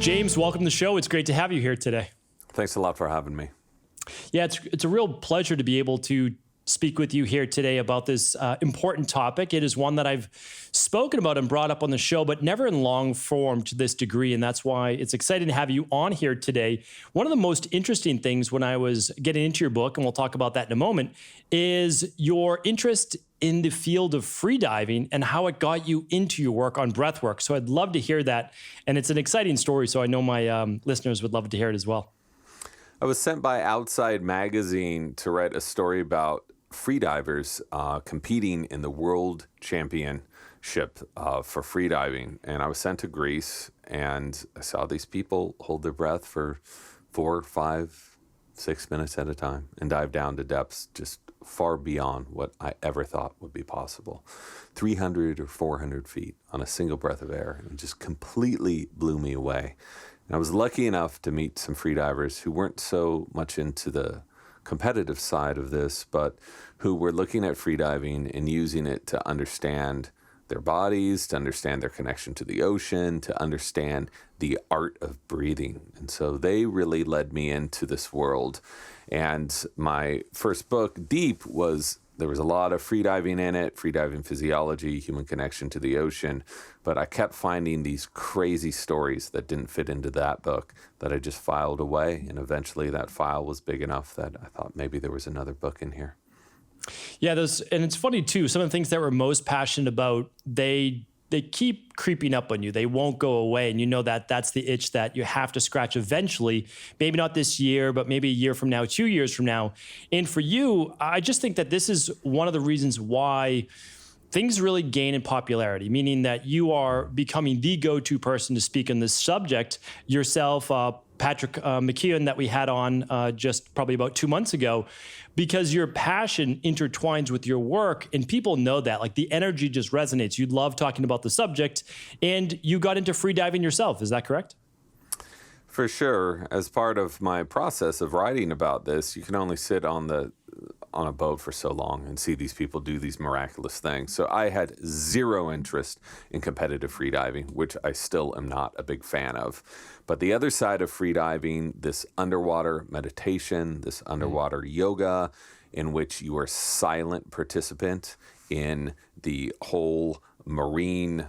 James, welcome to the show. It's great to have you here today. Thanks a lot for having me. Yeah, it's a real pleasure to be able to speak with you here today about this important topic. It is one that I've spoken about and brought up on the show, but never in long form to this degree. And that's why it's exciting to have you on here today. One of the most interesting things when I was getting into your book, and we'll talk about that in a moment, is your interest in the field of freediving and how it got you into your work on breath work. So I'd love to hear that. And it's an exciting story, so I know my listeners would love to hear it as well. I was sent by Outside Magazine to write a story about freedivers competing in the World Championship for freediving. And I was sent to Greece, and I saw these people hold their breath for 4, 5, 6 minutes at a time and dive down to depths just far beyond what I ever thought would be possible. 300 or 400 feet on a single breath of air, and it just completely blew me away. And I was lucky enough to meet some freedivers who weren't so much into the competitive side of this, but who were looking at freediving and using it to understand their bodies, to understand their connection to the ocean, to understand the art of breathing. And so they really led me into this world. And my first book, Deep, there was a lot of freediving in it, freediving physiology, human connection to the ocean. But I kept finding these crazy stories that didn't fit into that book that I just filed away. And eventually that file was big enough that I thought maybe there was another book in here. Yeah, and it's funny too, some of the things that we're most passionate about, they keep creeping up on you. They won't go away. And you know that that's the itch that you have to scratch eventually, maybe not this year, but maybe a year from now, 2 years from now. And for you, I just think that this is one of the reasons why things really gain in popularity, meaning that you are becoming the go-to person to speak on this subject. Yourself, Patrick McKeown that we had on just probably about 2 months ago, because your passion intertwines with your work, and people know that. Like, the energy just resonates. You love talking about the subject, and you got into freediving yourself. Is that correct? For sure. As part of my process of writing about this, you can only sit on a boat for so long and see these people do these miraculous things. So I had zero interest in competitive freediving, which I still am not a big fan of. But the other side of freediving, this underwater meditation, this underwater yoga, in which you are silent participant in the whole marine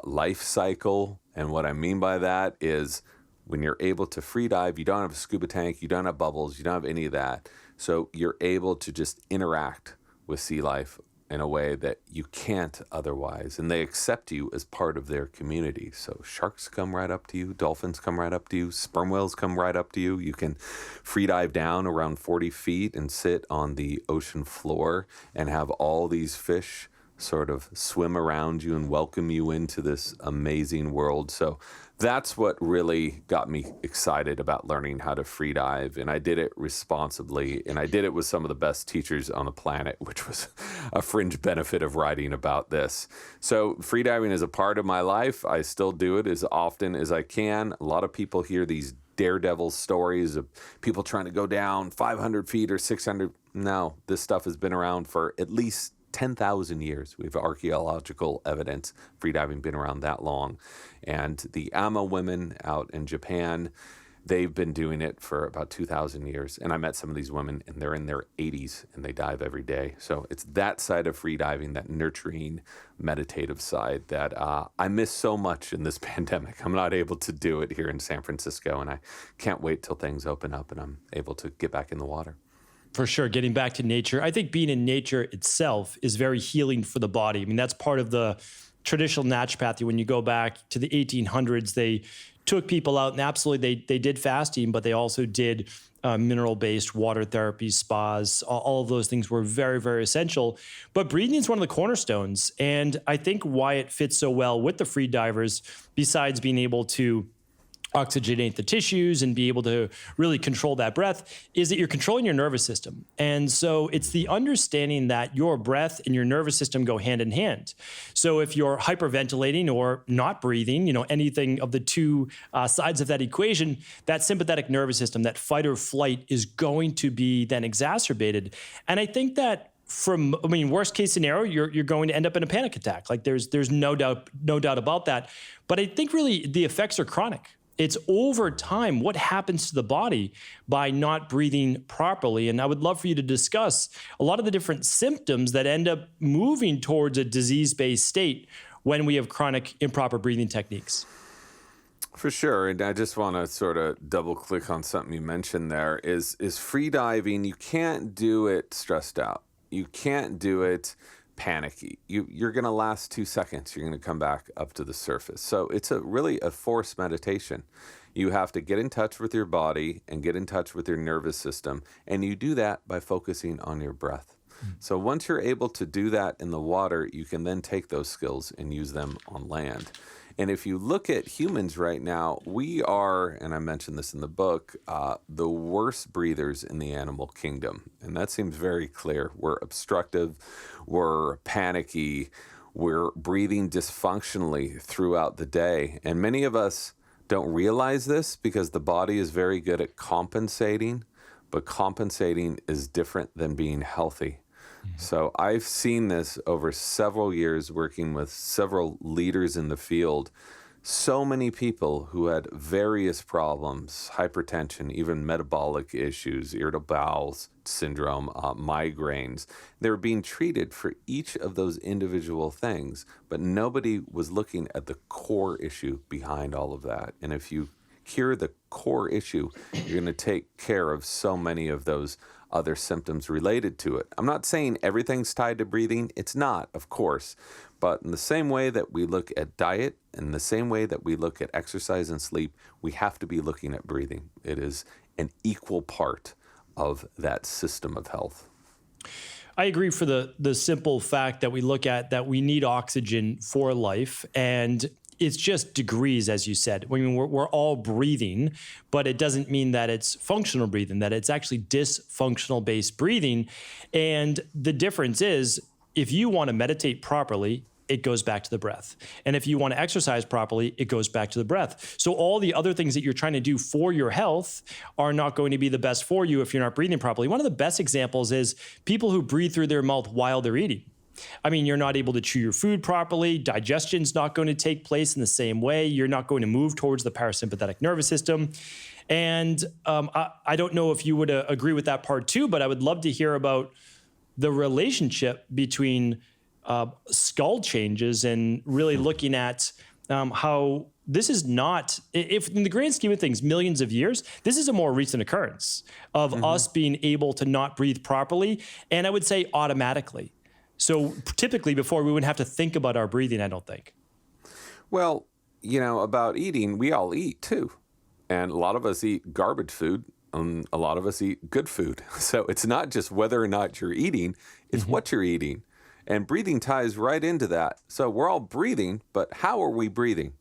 life cycle. And what I mean by that is, when you're able to freedive, you don't have a scuba tank, you don't have bubbles, you don't have any of that. So you're able to just interact with sea life in a way that you can't otherwise. And they accept you as part of their community. So sharks come right up to you, dolphins come right up to you, sperm whales come right up to you. You can freedive down around 40 feet and sit on the ocean floor and have all these fish sort of swim around you and welcome you into this amazing world. So that's what really got me excited about learning how to freedive. And I did it responsibly, and I did it with some of the best teachers on the planet, which was a fringe benefit of writing about this. So freediving is a part of my life. I still do it as often as I can. A lot of people hear these daredevil stories of people trying to go down 500 feet or 600. No, this stuff has been around for at least 10,000 years. We have archaeological evidence, freediving been around that long. And the Ama women out in Japan, they've been doing it for about 2,000 years. And I met some of these women, and they're in their 80s, and they dive every day. So it's that side of freediving, that nurturing, meditative side that I miss so much in this pandemic. I'm not able to do it here in San Francisco, and I can't wait till things open up and I'm able to get back in the water. For sure, getting back to nature. I think being in nature itself is very healing for the body. I mean, that's part of the traditional naturopathy. When you go back to the 1800s, they took people out, and absolutely they did fasting, but they also did mineral-based water therapy, spas. All of those things were very, very essential. But breathing is one of the cornerstones. And I think why it fits so well with the free divers, besides being able to oxygenate the tissues and be able to really control that breath, is that you're controlling your nervous system. And so it's the understanding that your breath and your nervous system go hand in hand. So if you're hyperventilating or not breathing, anything of the two sides of that equation, that sympathetic nervous system, that fight or flight, is going to be then exacerbated. And I think that worst case scenario, you're going to end up in a panic attack. Like there's no doubt about that. But I think really the effects are chronic. It's over time what happens to the body by not breathing properly. And I would love for you to discuss a lot of the different symptoms that end up moving towards a disease-based state when we have chronic improper breathing techniques. For sure. And I just want to sort of double click on something you mentioned there is free diving. You can't do it stressed out. You can't do it panicky. You're going to last 2 seconds. You're going to come back up to the surface. So it's really a forced meditation. You have to get in touch with your body and get in touch with your nervous system. And you do that by focusing on your breath. So once you're able to do that in the water, you can then take those skills and use them on land. And if you look at humans right now, we are, and I mentioned this in the book, the worst breathers in the animal kingdom. And that seems very clear. We're obstructive, we're panicky, we're breathing dysfunctionally throughout the day. And many of us don't realize this because the body is very good at compensating, but compensating is different than being healthy. So I've seen this over several years working with several leaders in the field. So many people who had various problems, hypertension, even metabolic issues, irritable bowel syndrome, migraines. They were being treated for each of those individual things, but nobody was looking at the core issue behind all of that. And if you cure the core issue, you're going to take care of so many of those other symptoms related to it. I'm not saying everything's tied to breathing. It's not, of course. But in the same way that we look at diet, in the same way that we look at exercise and sleep, we have to be looking at breathing. It is an equal part of that system of health. I agree for the simple fact that we look at that we need oxygen for life, and it's just degrees, as you said. I mean, we're all breathing, but it doesn't mean that it's functional breathing, that it's actually dysfunctional-based breathing. And the difference is, if you want to meditate properly, it goes back to the breath. And if you want to exercise properly, it goes back to the breath. So all the other things that you're trying to do for your health are not going to be the best for you if you're not breathing properly. One of the best examples is people who breathe through their mouth while they're eating. I mean, you're not able to chew your food properly. Digestion's not going to take place in the same way. You're not going to move towards the parasympathetic nervous system. And I don't know if you would agree with that part too, but I would love to hear about the relationship between skull changes and really looking at how this is not, if in the grand scheme of things, millions of years, this is a more recent occurrence of us being able to not breathe properly. And I would say automatically. So typically before we wouldn't have to think about our breathing, I don't think. Well, about eating, we all eat too. And a lot of us eat garbage food and a lot of us eat good food. So it's not just whether or not you're eating, it's what you're eating. And breathing ties right into that. So we're all breathing, but how are we breathing?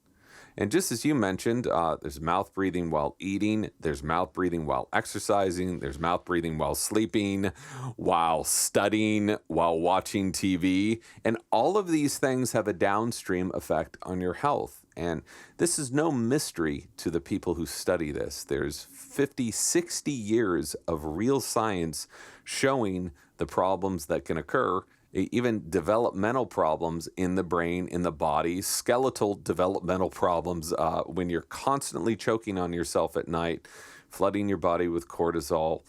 And just as you mentioned, there's mouth breathing while eating, there's mouth breathing while exercising, there's mouth breathing while sleeping, while studying, while watching TV. And all of these things have a downstream effect on your health. And this is no mystery to the people who study this. There's 50, 60 years of real science showing the problems that can occur, even developmental problems in the brain, in the body, skeletal developmental problems when you're constantly choking on yourself at night, flooding your body with cortisol.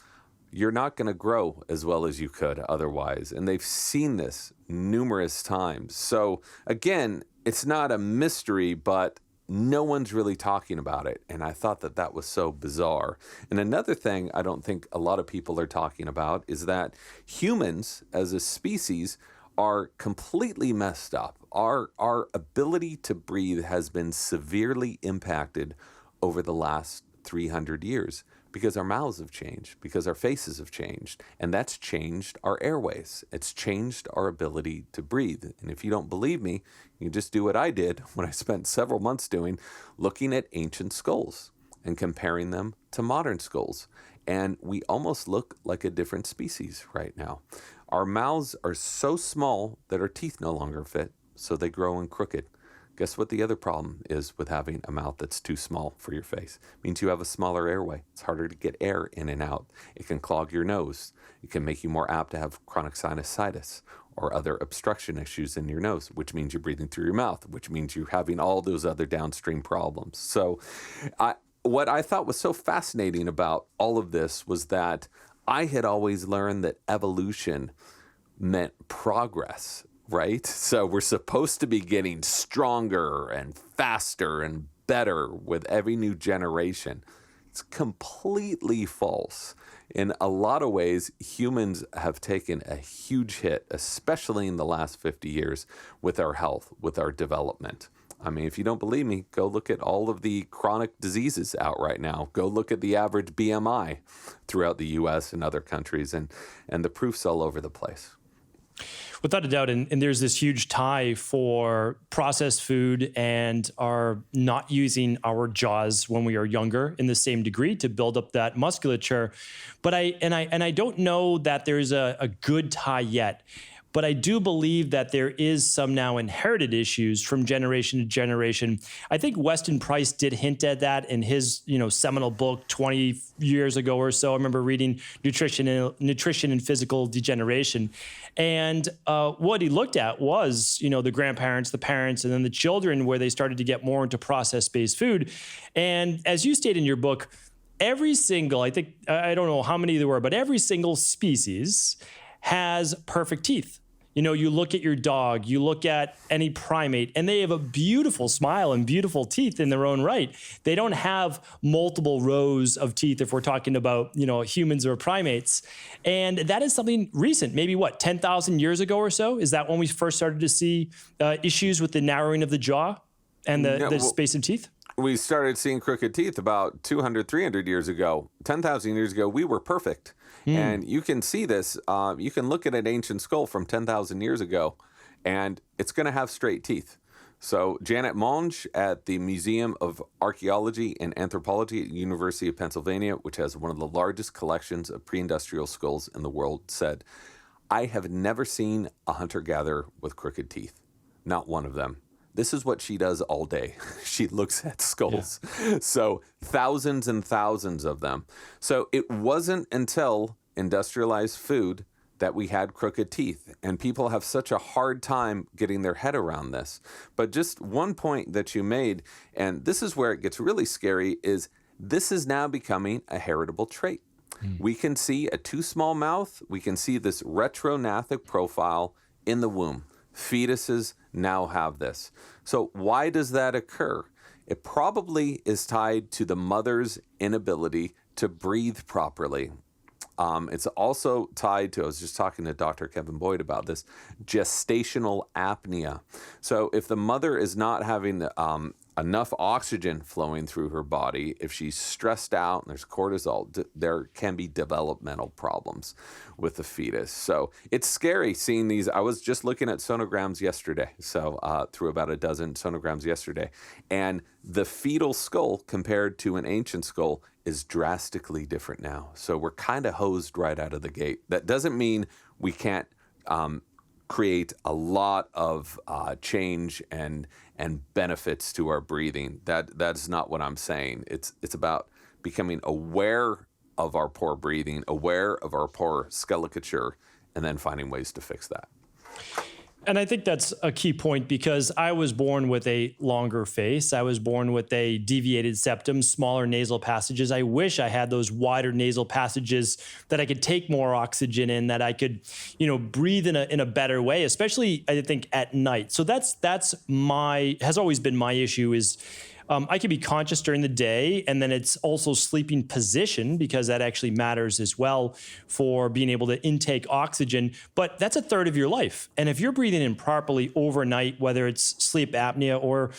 You're not going to grow as well as you could otherwise. And they've seen this numerous times. So again, it's not a mystery, but no one's really talking about it. And I thought that that was so bizarre. And another thing I don't think a lot of people are talking about is that humans as a species are completely messed up. Our ability to breathe has been severely impacted over the last 300 years because our mouths have changed, because our faces have changed, and that's changed our airways. It's changed our ability to breathe. And if you don't believe me, you can just do what I did when I spent several months doing, looking at ancient skulls and comparing them to modern skulls. And we almost look like a different species right now. Our mouths are so small that our teeth no longer fit, so they grow in crooked. Guess what the other problem is with having a mouth that's too small for your face? It means you have a smaller airway. It's harder to get air in and out. It can clog your nose. It can make you more apt to have chronic sinusitis or other obstruction issues in your nose, which means you're breathing through your mouth, which means you're having all those other downstream problems. So what I thought was so fascinating about all of this was that I had always learned that evolution meant progress, right? So we're supposed to be getting stronger and faster and better with every new generation. It's completely false. In a lot of ways, humans have taken a huge hit, especially in the last 50 years, with our health, with our development. I mean, if you don't believe me, go look at all of the chronic diseases out right now. Go look at the average BMI throughout the US and other countries, and the proof's all over the place. Without a doubt, and there's this huge tie for processed food and our not using our jaws when we are younger in the same degree to build up that musculature. But I don't know that there's a good tie yet. But I do believe that there is some now inherited issues from generation to generation. I think Weston Price did hint at that in his, seminal book 20 years ago or so. I remember reading Nutrition and Physical Degeneration. And what he looked at was, the grandparents, the parents, and then the children, where they started to get more into process-based food. And as you state in your book, every single, I don't know how many there were, but every single species has perfect teeth. You look at your dog, you look at any primate, and they have a beautiful smile and beautiful teeth in their own right. They don't have multiple rows of teeth if we're talking about, humans or primates. And that is something recent, maybe 10,000 years ago or so? Is that when we first started to see issues with the narrowing of the jaw and the space of teeth? We started seeing crooked teeth about 200, 300 years ago. 10,000 years ago, we were perfect. And you can see this. You can look at an ancient skull from 10,000 years ago, and it's going to have straight teeth. So Janet Monge at the Museum of Archaeology and Anthropology at the University of Pennsylvania, which has one of the largest collections of pre-industrial skulls in the world, said, "I have never seen a hunter-gatherer with crooked teeth. Not one of them." This is what she does all day. She looks at skulls. Yeah. So thousands and thousands of them. So it wasn't until industrialized food that we had crooked teeth. And people have such a hard time getting their head around this. But just one point that you made, and this is where it gets really scary, is this is now becoming a heritable trait. We can see a too small mouth. We can see this retrognathic profile in the womb. Fetuses now have this. So why does that occur? It probably is tied to the mother's inability to breathe properly. It's also tied to, I was just talking to Dr. Kevin Boyd about this, gestational apnea. So if the mother is not having enough oxygen flowing through her body, if she's stressed out and there's cortisol, there can be developmental problems with the fetus. So it's scary seeing these. I was just looking at sonograms yesterday, through about a dozen sonograms yesterday, and the fetal skull compared to an ancient skull is drastically different now. So we're kind of hosed right out of the gate. That doesn't mean we can't create a lot of change and benefits to our breathing. That's not what I'm saying. It's about becoming aware of our poor breathing, aware of our poor skeleture, and then finding ways to fix that. And I think that's a key point, because I was born with a longer face. I was born with a deviated septum, smaller nasal passages. I wish I had those wider nasal passages that I could take more oxygen in, that I could, breathe in a better way, especially I think at night. So has always been my issue is I can be conscious during the day, and then it's also sleeping position, because that actually matters as well for being able to intake oxygen. But that's a third of your life. And if you're breathing in properly overnight, whether it's sleep apnea or,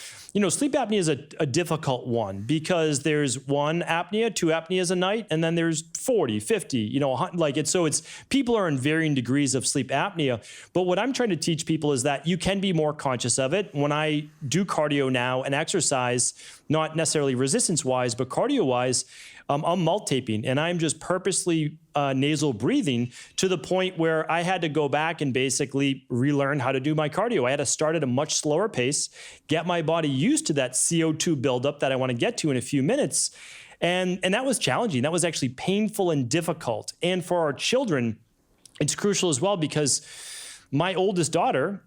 sleep apnea is a difficult one, because there's one apnea, two apneas a night, and then there's 40, 50, it's people are in varying degrees of sleep apnea. But what I'm trying to teach people is that you can be more conscious of it. When I do cardio now and exercise, not necessarily resistance-wise, but cardio-wise, I'm mouth-taping, and I'm just purposely nasal breathing to the point where I had to go back and basically relearn how to do my cardio. I had to start at a much slower pace, get my body used to that CO2 buildup that I want to get to in a few minutes, and that was challenging. That was actually painful and difficult. And for our children, it's crucial as well, because my oldest daughter,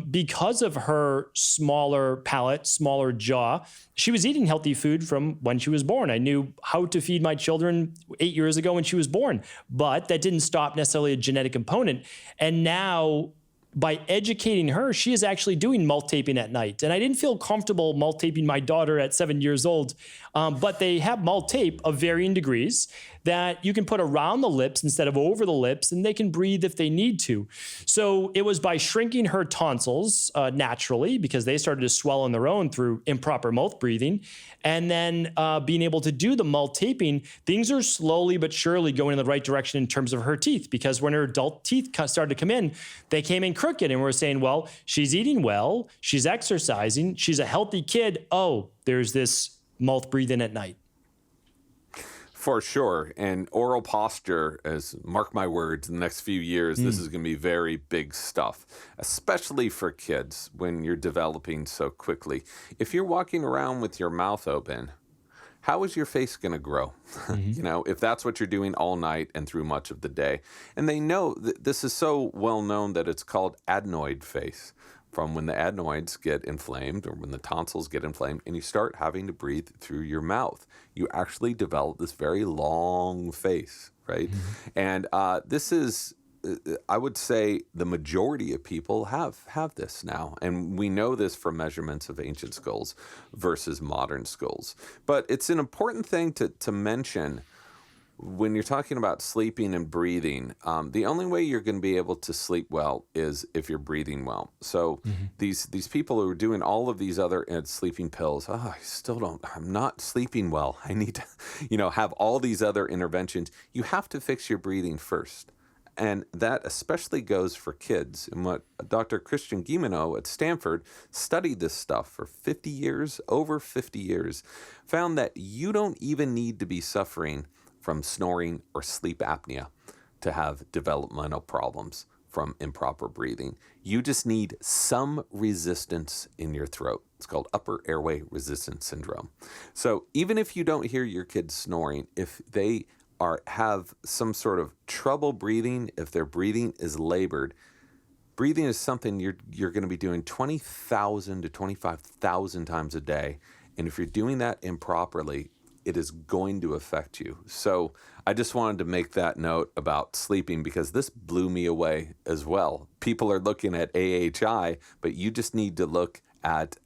because of her smaller palate, smaller jaw, she was eating healthy food from when she was born. I knew how to feed my children 8 years ago when she was born, but that didn't stop necessarily a genetic component. And now, by educating her, she is actually doing mouth taping at night. And I didn't feel comfortable mouth taping my daughter at 7 years old, but they have mouth tape of varying degrees that you can put around the lips instead of over the lips, and they can breathe if they need to. So it was by shrinking her tonsils naturally, because they started to swell on their own through improper mouth breathing, and then being able to do the mouth taping, things are slowly but surely going in the right direction in terms of her teeth, because when her adult teeth started to come in, they came in crooked, and we're saying, well, she's eating well, she's exercising, she's a healthy kid. Oh, there's this mouth breathing at night. For sure. And oral posture, as mark my words, in the next few years, this is going to be very big stuff, especially for kids when you're developing so quickly. If you're walking around with your mouth open, how is your face going to grow? You know, if that's what you're doing all night and through much of the day. And they know that this is so well known that it's called adenoid face, from when the adenoids get inflamed or when the tonsils get inflamed and you start having to breathe through your mouth. You actually develop this very long face, right? And this is, I would say, the majority of people have this now. And we know this from measurements of ancient skulls versus modern skulls. But it's an important thing to mention when you're talking about sleeping and breathing. The only way you're going to be able to sleep well is if you're breathing well. So these people who are doing all of these other sleeping pills, I'm not sleeping well. I need to, have all these other interventions. You have to fix your breathing first. And that especially goes for kids. And what Dr. Christian Guilleminault at Stanford studied this stuff for 50 years, over 50 years, found that you don't even need to be suffering from snoring or sleep apnea to have developmental problems from improper breathing. You just need some resistance in your throat. It's called upper airway resistance syndrome. So even if you don't hear your kids snoring, if they have some sort of trouble breathing, if their breathing is labored, breathing is something you're going to be doing 20,000 to 25,000 times a day. And if you're doing that improperly, it is going to affect you. So I just wanted to make that note about sleeping, because this blew me away as well. People are looking at AHI, but you just need to look at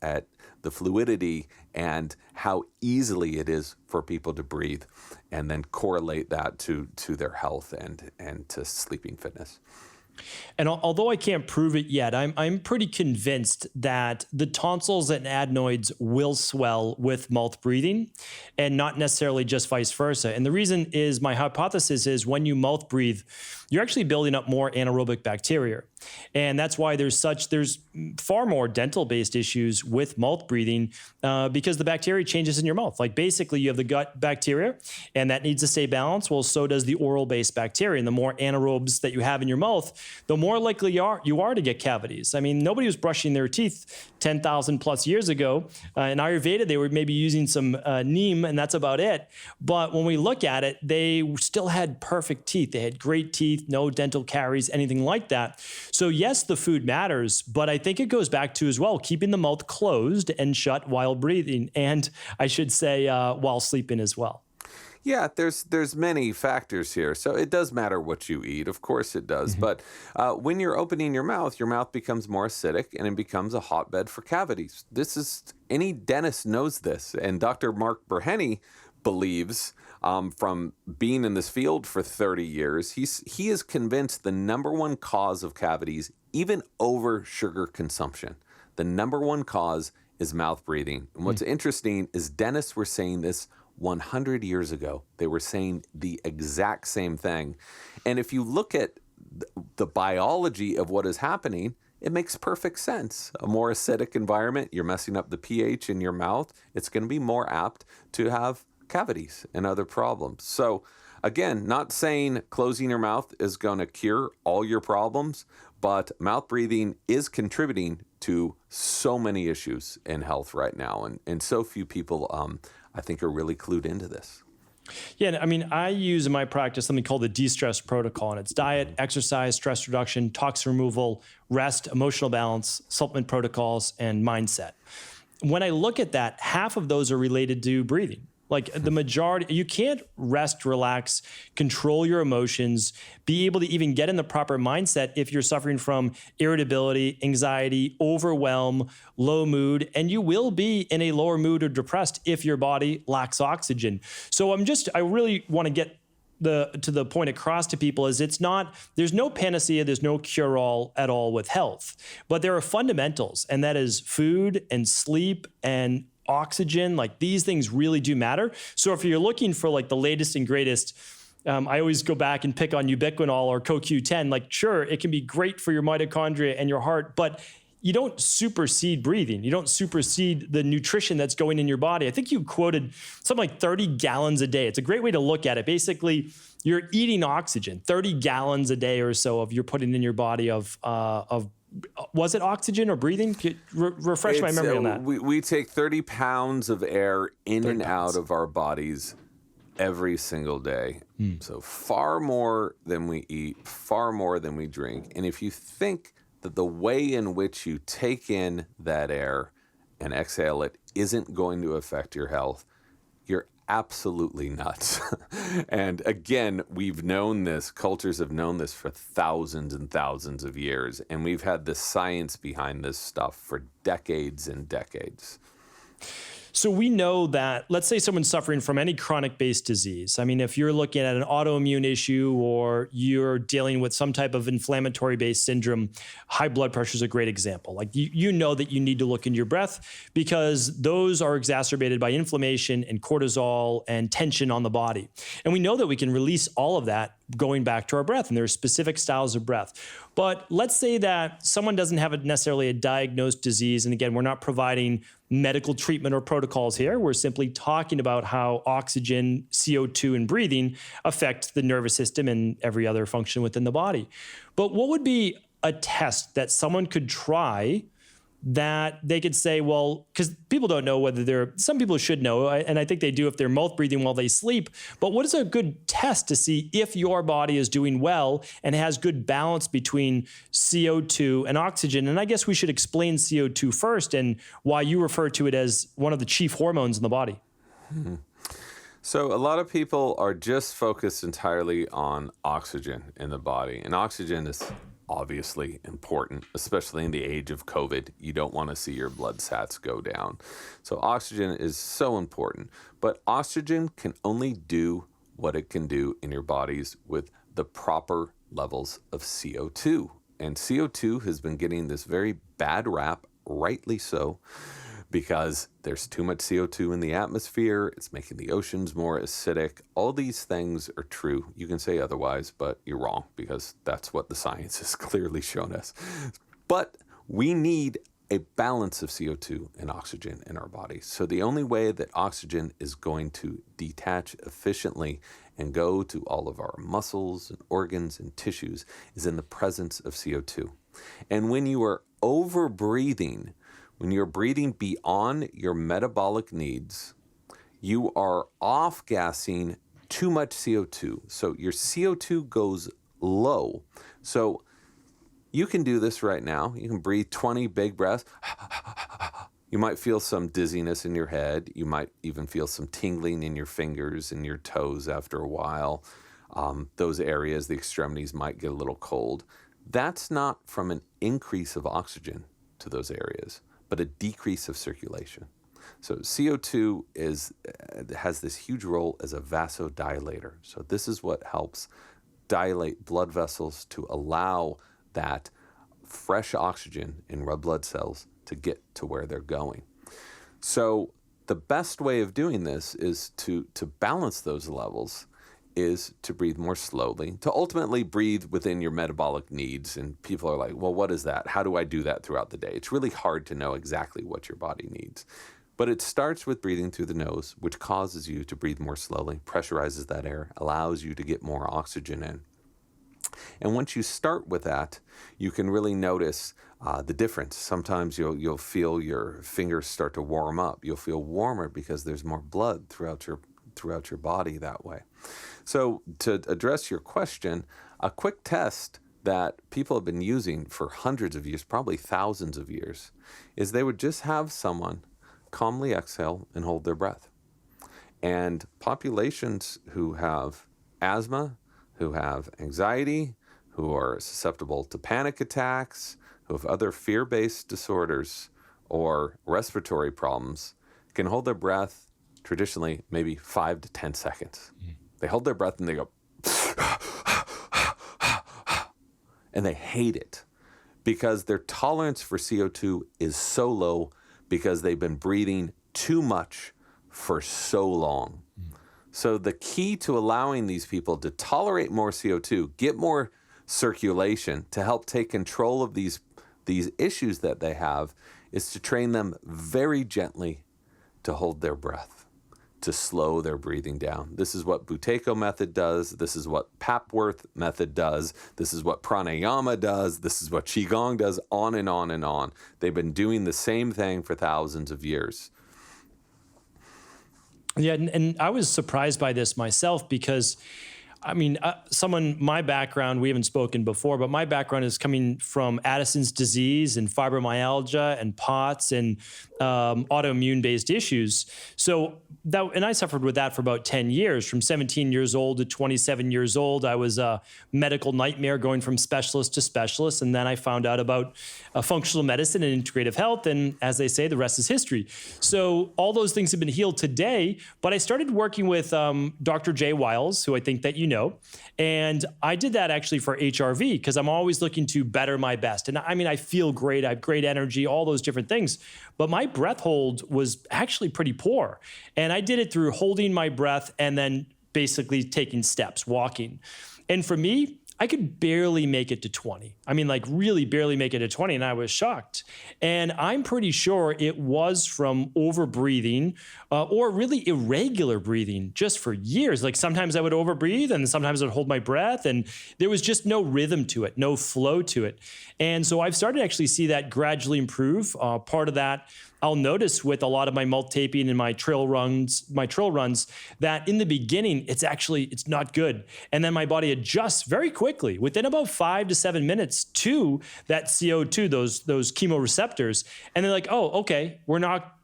the fluidity and how easily it is for people to breathe, and then correlate that to their health and to sleeping fitness. And although I can't prove it yet, I'm pretty convinced that the tonsils and adenoids will swell with mouth breathing, and not necessarily just vice versa. And the reason is, my hypothesis is, when you mouth breathe, you're actually building up more anaerobic bacteria. And that's why there's far more dental-based issues with mouth breathing, because the bacteria changes in your mouth. Like, basically, you have the gut bacteria, and that needs to stay balanced. Well, so does the oral-based bacteria. And the more anaerobes that you have in your mouth, the more likely you are to get cavities. I mean, nobody was brushing their teeth 10,000 plus years ago. In Ayurveda, they were maybe using some neem, and that's about it. But when we look at it, they still had perfect teeth. They had great teeth, no dental caries, anything like that. So yes, the food matters, but I think it goes back to, as well, keeping the mouth closed and shut while breathing, and I should say while sleeping as well. Yeah, there's many factors here. So it does matter what you eat. Of course it does. But when you're opening your mouth becomes more acidic, and it becomes a hotbed for cavities. Any dentist knows this. And Dr. Mark Burhenny believes, from being in this field for 30 years, he is convinced the number one cause of cavities, even over sugar consumption, the number one cause is mouth breathing. And what's interesting is dentists were saying this 100 years ago. They were saying the exact same thing. And if you look at the biology of what is happening, it makes perfect sense. A more acidic environment, you're messing up the pH in your mouth. It's going to be more apt to have cavities and other problems. So again, not saying closing your mouth is going to cure all your problems, but mouth breathing is contributing to so many issues in health right now. And so few people, I think, are really clued into this. Yeah, and I mean, I use in my practice something called the de-stress protocol, and it's diet, exercise, stress reduction, toxin removal, rest, emotional balance, supplement protocols, and mindset. When I look at that, half of those are related to breathing. Like the majority, you can't rest, relax, control your emotions, be able to even get in the proper mindset if you're suffering from irritability, anxiety, overwhelm, low mood, and you will be in a lower mood or depressed if your body lacks oxygen. So I really want to get to the point across to people is there's no panacea, there's no cure-all at all with health, but there are fundamentals, and that is food and sleep and oxygen. Like these things really do matter. So if you're looking for like the latest and greatest, I always go back and pick on ubiquinol or CoQ10. Like, sure, it can be great for your mitochondria and your heart, but you don't supersede breathing. You don't supersede the nutrition that's going in your body. I think you quoted something like 30 gallons a day. It's a great way to look at it. Basically, you're eating oxygen, 30 gallons a day or so of you're putting in your body of was it oxygen or breathing? Refresh my memory on that. We take 30 pounds of air in and out of our bodies every single day. So far more than we eat, far more than we drink. And if you think that the way in which you take in that air and exhale it isn't going to affect your health, you're absolutely nuts. And again, we've known this, cultures have known this for thousands and thousands of years, and we've had the science behind this stuff for decades and decades. So we know that, let's say someone's suffering from any chronic-based disease. I mean, if you're looking at an autoimmune issue or you're dealing with some type of inflammatory-based syndrome, high blood pressure is a great example. Like you know that you need to look into your breath because those are exacerbated by inflammation and cortisol and tension on the body. And we know that we can release all of that going back to our breath, and there are specific styles of breath. But let's say that someone doesn't have necessarily a diagnosed disease, and again, we're not providing medical treatment or protocols here. We're simply talking about how oxygen, CO2, and breathing affect the nervous system and every other function within the body. But what would be a test that someone could try that they could say, well, because people don't know whether some people should know, and I think they do if they're mouth breathing while they sleep, but what is a good test to see if your body is doing well and has good balance between CO2 and oxygen? And I guess we should explain CO2 first and why you refer to it as one of the chief hormones in the body. So a lot of people are just focused entirely on oxygen in the body, and oxygen is obviously important, especially in the age of COVID. You don't want to see your blood sats go down. So oxygen is so important, but oxygen can only do what it can do in your bodies with the proper levels of CO2. And CO2 has been getting this very bad rap, rightly so, because there's too much CO2 in the atmosphere. It's making the oceans more acidic. All these things are true. You can say otherwise, but you're wrong because that's what the science has clearly shown us. But we need a balance of CO2 and oxygen in our bodies. So the only way that oxygen is going to detach efficiently and go to all of our muscles and organs and tissues is in the presence of CO2. And when you are over-breathing, when you're breathing beyond your metabolic needs, you are off-gassing too much CO2. So your CO2 goes low. So you can do this right now. You can breathe 20 big breaths. You might feel some dizziness in your head. You might even feel some tingling in your fingers and your toes after a while. Those areas, the extremities, might get a little cold. That's not from an increase of oxygen to those areas, but a decrease of circulation. So CO2 has this huge role as a vasodilator. So this is what helps dilate blood vessels to allow that fresh oxygen in red blood cells to get to where they're going. So the best way of doing this is to balance those levels is to breathe more slowly, to ultimately breathe within your metabolic needs. And people are like, well, what is that? How do I do that throughout the day? It's really hard to know exactly what your body needs. But it starts with breathing through the nose, which causes you to breathe more slowly, pressurizes that air, allows you to get more oxygen in. And once you start with that, you can really notice the difference. Sometimes you'll feel your fingers start to warm up. You'll feel warmer because there's more blood throughout your throughout your body that way. So to address your question, a quick test that people have been using for hundreds of years, probably thousands of years, is they would just have someone calmly exhale and hold their breath. And populations who have asthma, who have anxiety, who are susceptible to panic attacks, who have other fear-based disorders or respiratory problems, can hold their breath traditionally maybe 5 to 10 seconds. They hold their breath and they go, and they hate it because their tolerance for CO2 is so low because they've been breathing too much for so long. So the key to allowing these people to tolerate more CO2, get more circulation to help take control of these issues that they have, is to train them very gently to hold their breath, to slow their breathing down. This is what Buteyko method does. This is what Papworth method does. This is what pranayama does. This is what qigong does, on and on and on. They've been doing the same thing for thousands of years. Yeah, and I was surprised by this myself because, I mean, my background, we haven't spoken before, but my background is coming from Addisons disease and fibromyalgia and POTS and autoimmune-based issues. So and I suffered with that for about 10 years, from 17 years old to 27 years old. I was a medical nightmare going from specialist to specialist. And then I found out about functional medicine and integrative health. And as they say, the rest is history. So all those things have been healed today. But I started working with Dr. Jay Wiles, who I think that you know. And I did that actually for HRV because I'm always looking to better my best. And I mean, I feel great. I have great energy, all those different things. But my breath hold was actually pretty poor. And I did it through holding my breath and then basically taking steps, walking. And for me, I could barely make it to 20. I mean, like really barely make it to 20. And I was shocked. And I'm pretty sure it was from over breathing or really irregular breathing just for years. Like sometimes I would overbreathe and sometimes I would hold my breath and there was just no rhythm to it, no flow to it. And so I've started to actually see that gradually improve. Part of that I'll notice with a lot of my multi-taping and my trail runs, that in the beginning, it's not good. And then my body adjusts very quickly within about 5 to 7 minutes to that CO2, those chemoreceptors. And they're like, oh, okay,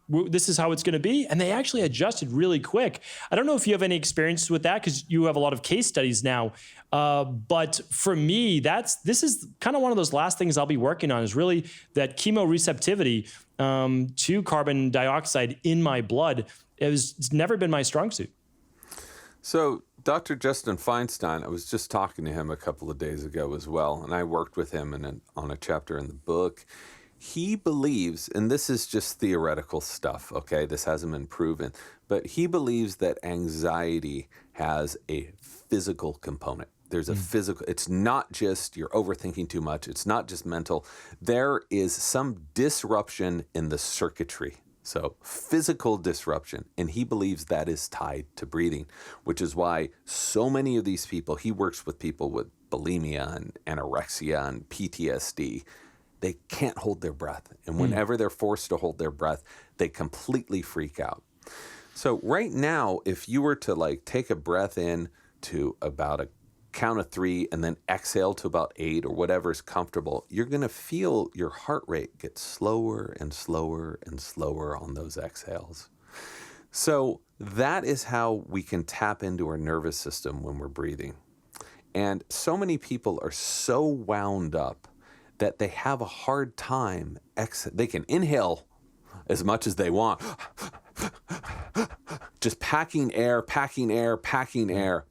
this is how it's going to be. And they actually adjusted really quick. I don't know if you have any experience with that because you have a lot of case studies now. But for me, this is kind of one of those last things I'll be working on is really that chemoreceptivity to carbon dioxide in my blood. It's never been my strong suit. So Dr. Justin Feinstein, I was just talking to him a couple of days ago as well, and I worked with him on a chapter in the book. He believes, and this is just theoretical stuff, okay? This hasn't been proven, but he believes that anxiety has a physical component. There's a physical, it's not just you're overthinking too much. It's not just mental. There is some disruption in the circuitry. So physical disruption. And he believes that is tied to breathing, which is why so many of these people, he works with people with bulimia and anorexia and PTSD. They can't hold their breath. And whenever they're forced to hold their breath, they completely freak out. So right now, if you were to take a breath in to about a count of 3 and then exhale to about 8 or whatever is comfortable, you're going to feel your heart rate get slower and slower and slower on those exhales. So that is how we can tap into our nervous system when we're breathing. And so many people are so wound up that they have a hard time. They can inhale as much as they want, just packing air.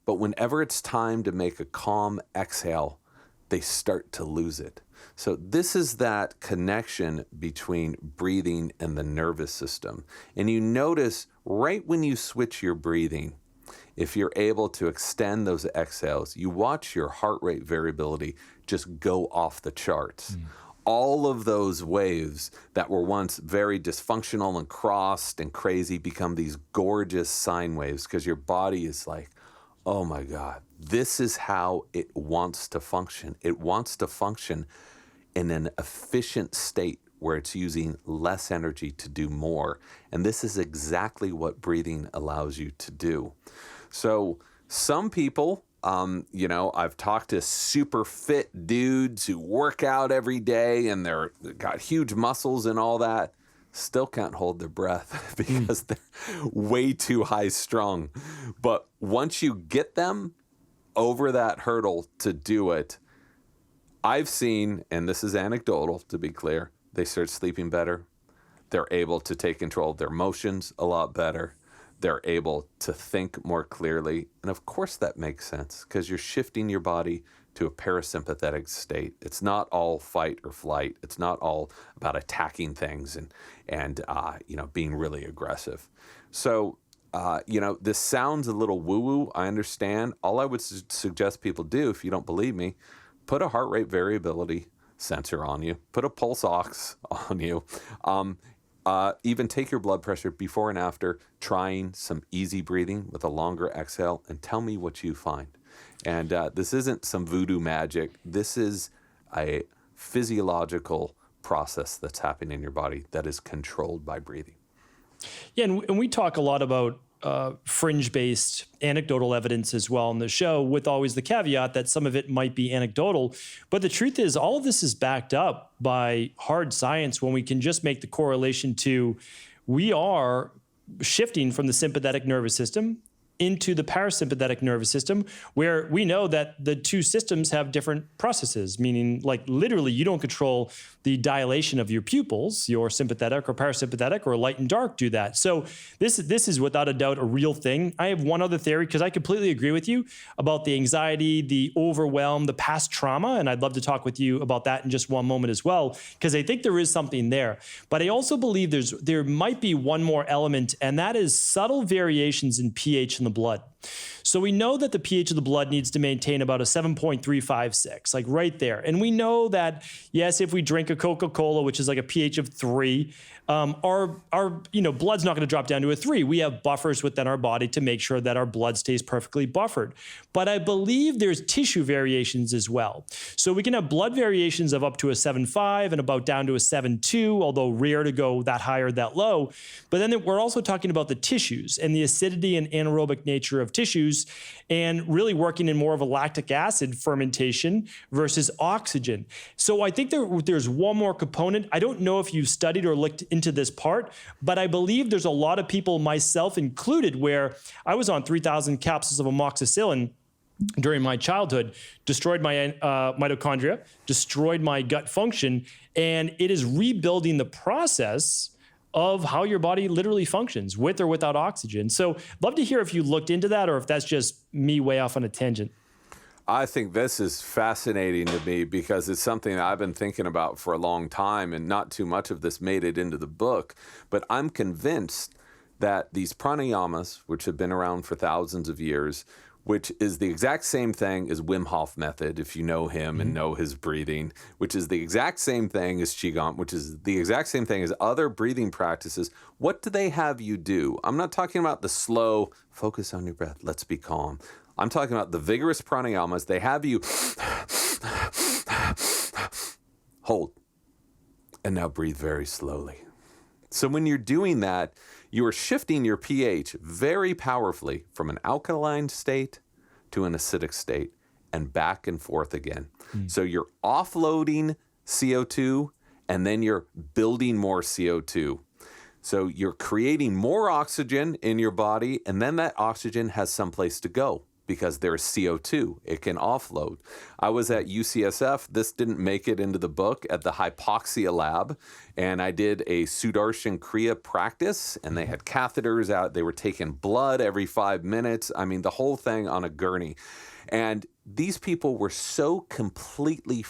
But whenever it's time to make a calm exhale, they start to lose it. So this is that connection between breathing and the nervous system. And you notice right when you switch your breathing, if you're able to extend those exhales, you watch your heart rate variability just go off the charts. All of those waves that were once very dysfunctional and crossed and crazy become these gorgeous sine waves because your body is like, oh my God, this is how it wants to function. It wants to function in an efficient state where it's using less energy to do more. And this is exactly what breathing allows you to do. So some people, I've talked to super fit dudes who work out every day and they've got huge muscles and all that, still can't hold their breath because they're way too high strung. But once you get them over that hurdle to do it, I've seen, and this is anecdotal to be clear, they start sleeping better. They're able to take control of their emotions a lot better. They're able to think more clearly. And of course that makes sense because you're shifting your body to a parasympathetic state. It's not all fight or flight. It's not all about attacking things and being really aggressive. So, this sounds a little woo-woo, I understand. All I would suggest people do, if you don't believe me, put a heart rate variability sensor on you, put a pulse ox on you, even take your blood pressure before and after trying some easy breathing with a longer exhale and tell me what you find. And this isn't some voodoo magic. This is a physiological process that's happening in your body that is controlled by breathing. Yeah, and we talk a lot about fringe-based anecdotal evidence as well on the show, with always the caveat that some of it might be anecdotal. But the truth is, all of this is backed up by hard science when we can just make the correlation to we are shifting from the sympathetic nervous system into the parasympathetic nervous system, where we know that the two systems have different processes, meaning like literally you don't control the dilation of your pupils, your sympathetic or parasympathetic or light and dark do that. So this is without a doubt a real thing. I have one other theory, because I completely agree with you about the anxiety, the overwhelm, the past trauma, and I'd love to talk with you about that in just one moment as well, because I think there is something there. But I also believe there might be one more element, and that is subtle variations in pH in the blood. So we know that the pH of the blood needs to maintain about a 7.356, like right there. And we know that, yes, if we drink a Coca-Cola, which is like a pH of 3, our blood's not going to drop down to a 3. We have buffers within our body to make sure that our blood stays perfectly buffered. But I believe there's tissue variations as well. So we can have blood variations of up to a 7.5 and about down to a 7.2, although rare to go that high or that low. But then we're also talking about the tissues and the acidity and anaerobic nature of tissues, and really working in more of a lactic acid fermentation versus oxygen. So I think there's one more component. I don't know if you've studied or looked into this part, but I believe there's a lot of people, myself included, where I was on 3,000 capsules of amoxicillin during my childhood, destroyed my mitochondria, destroyed my gut function, and it is rebuilding the process of how your body literally functions with or without oxygen. So love to hear if you looked into that or if that's just me way off on a tangent. I think this is fascinating to me because it's something that I've been thinking about for a long time, and not too much of this made it into the book. But I'm convinced that these pranayamas, which have been around for thousands of years, which is the exact same thing as Wim Hof method, if you know him and know his breathing, which is the exact same thing as Qigong, which is the exact same thing as other breathing practices. What do they have you do? I'm not talking about the slow, focus on your breath, let's be calm. I'm talking about the vigorous pranayamas. They have you hold and now breathe very slowly. So when you're doing that, you are shifting your pH very powerfully from an alkaline state to an acidic state and back and forth again. So you're offloading CO2 and then you're building more CO2. So you're creating more oxygen in your body, and then that oxygen has someplace to go because there's CO2. It can offload. I was at UCSF. This didn't make it into the book, at the hypoxia lab, and I did a Sudarshan Kriya practice, and they had catheters out. They were taking blood every 5 minutes. I mean, the whole thing on a gurney. And these people were so completely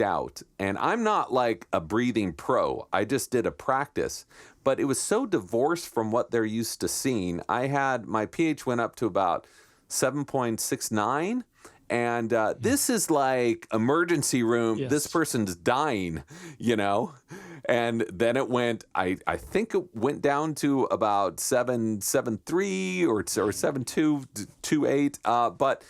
out. And I'm not like a breathing pro. I just did a practice. But it was so divorced from what they're used to seeing. My pH went up to about 7.69. And this is like emergency room. Yes. This person's dying, And then it went, I think it went down to about 7.73 or 7.2, 2.8. But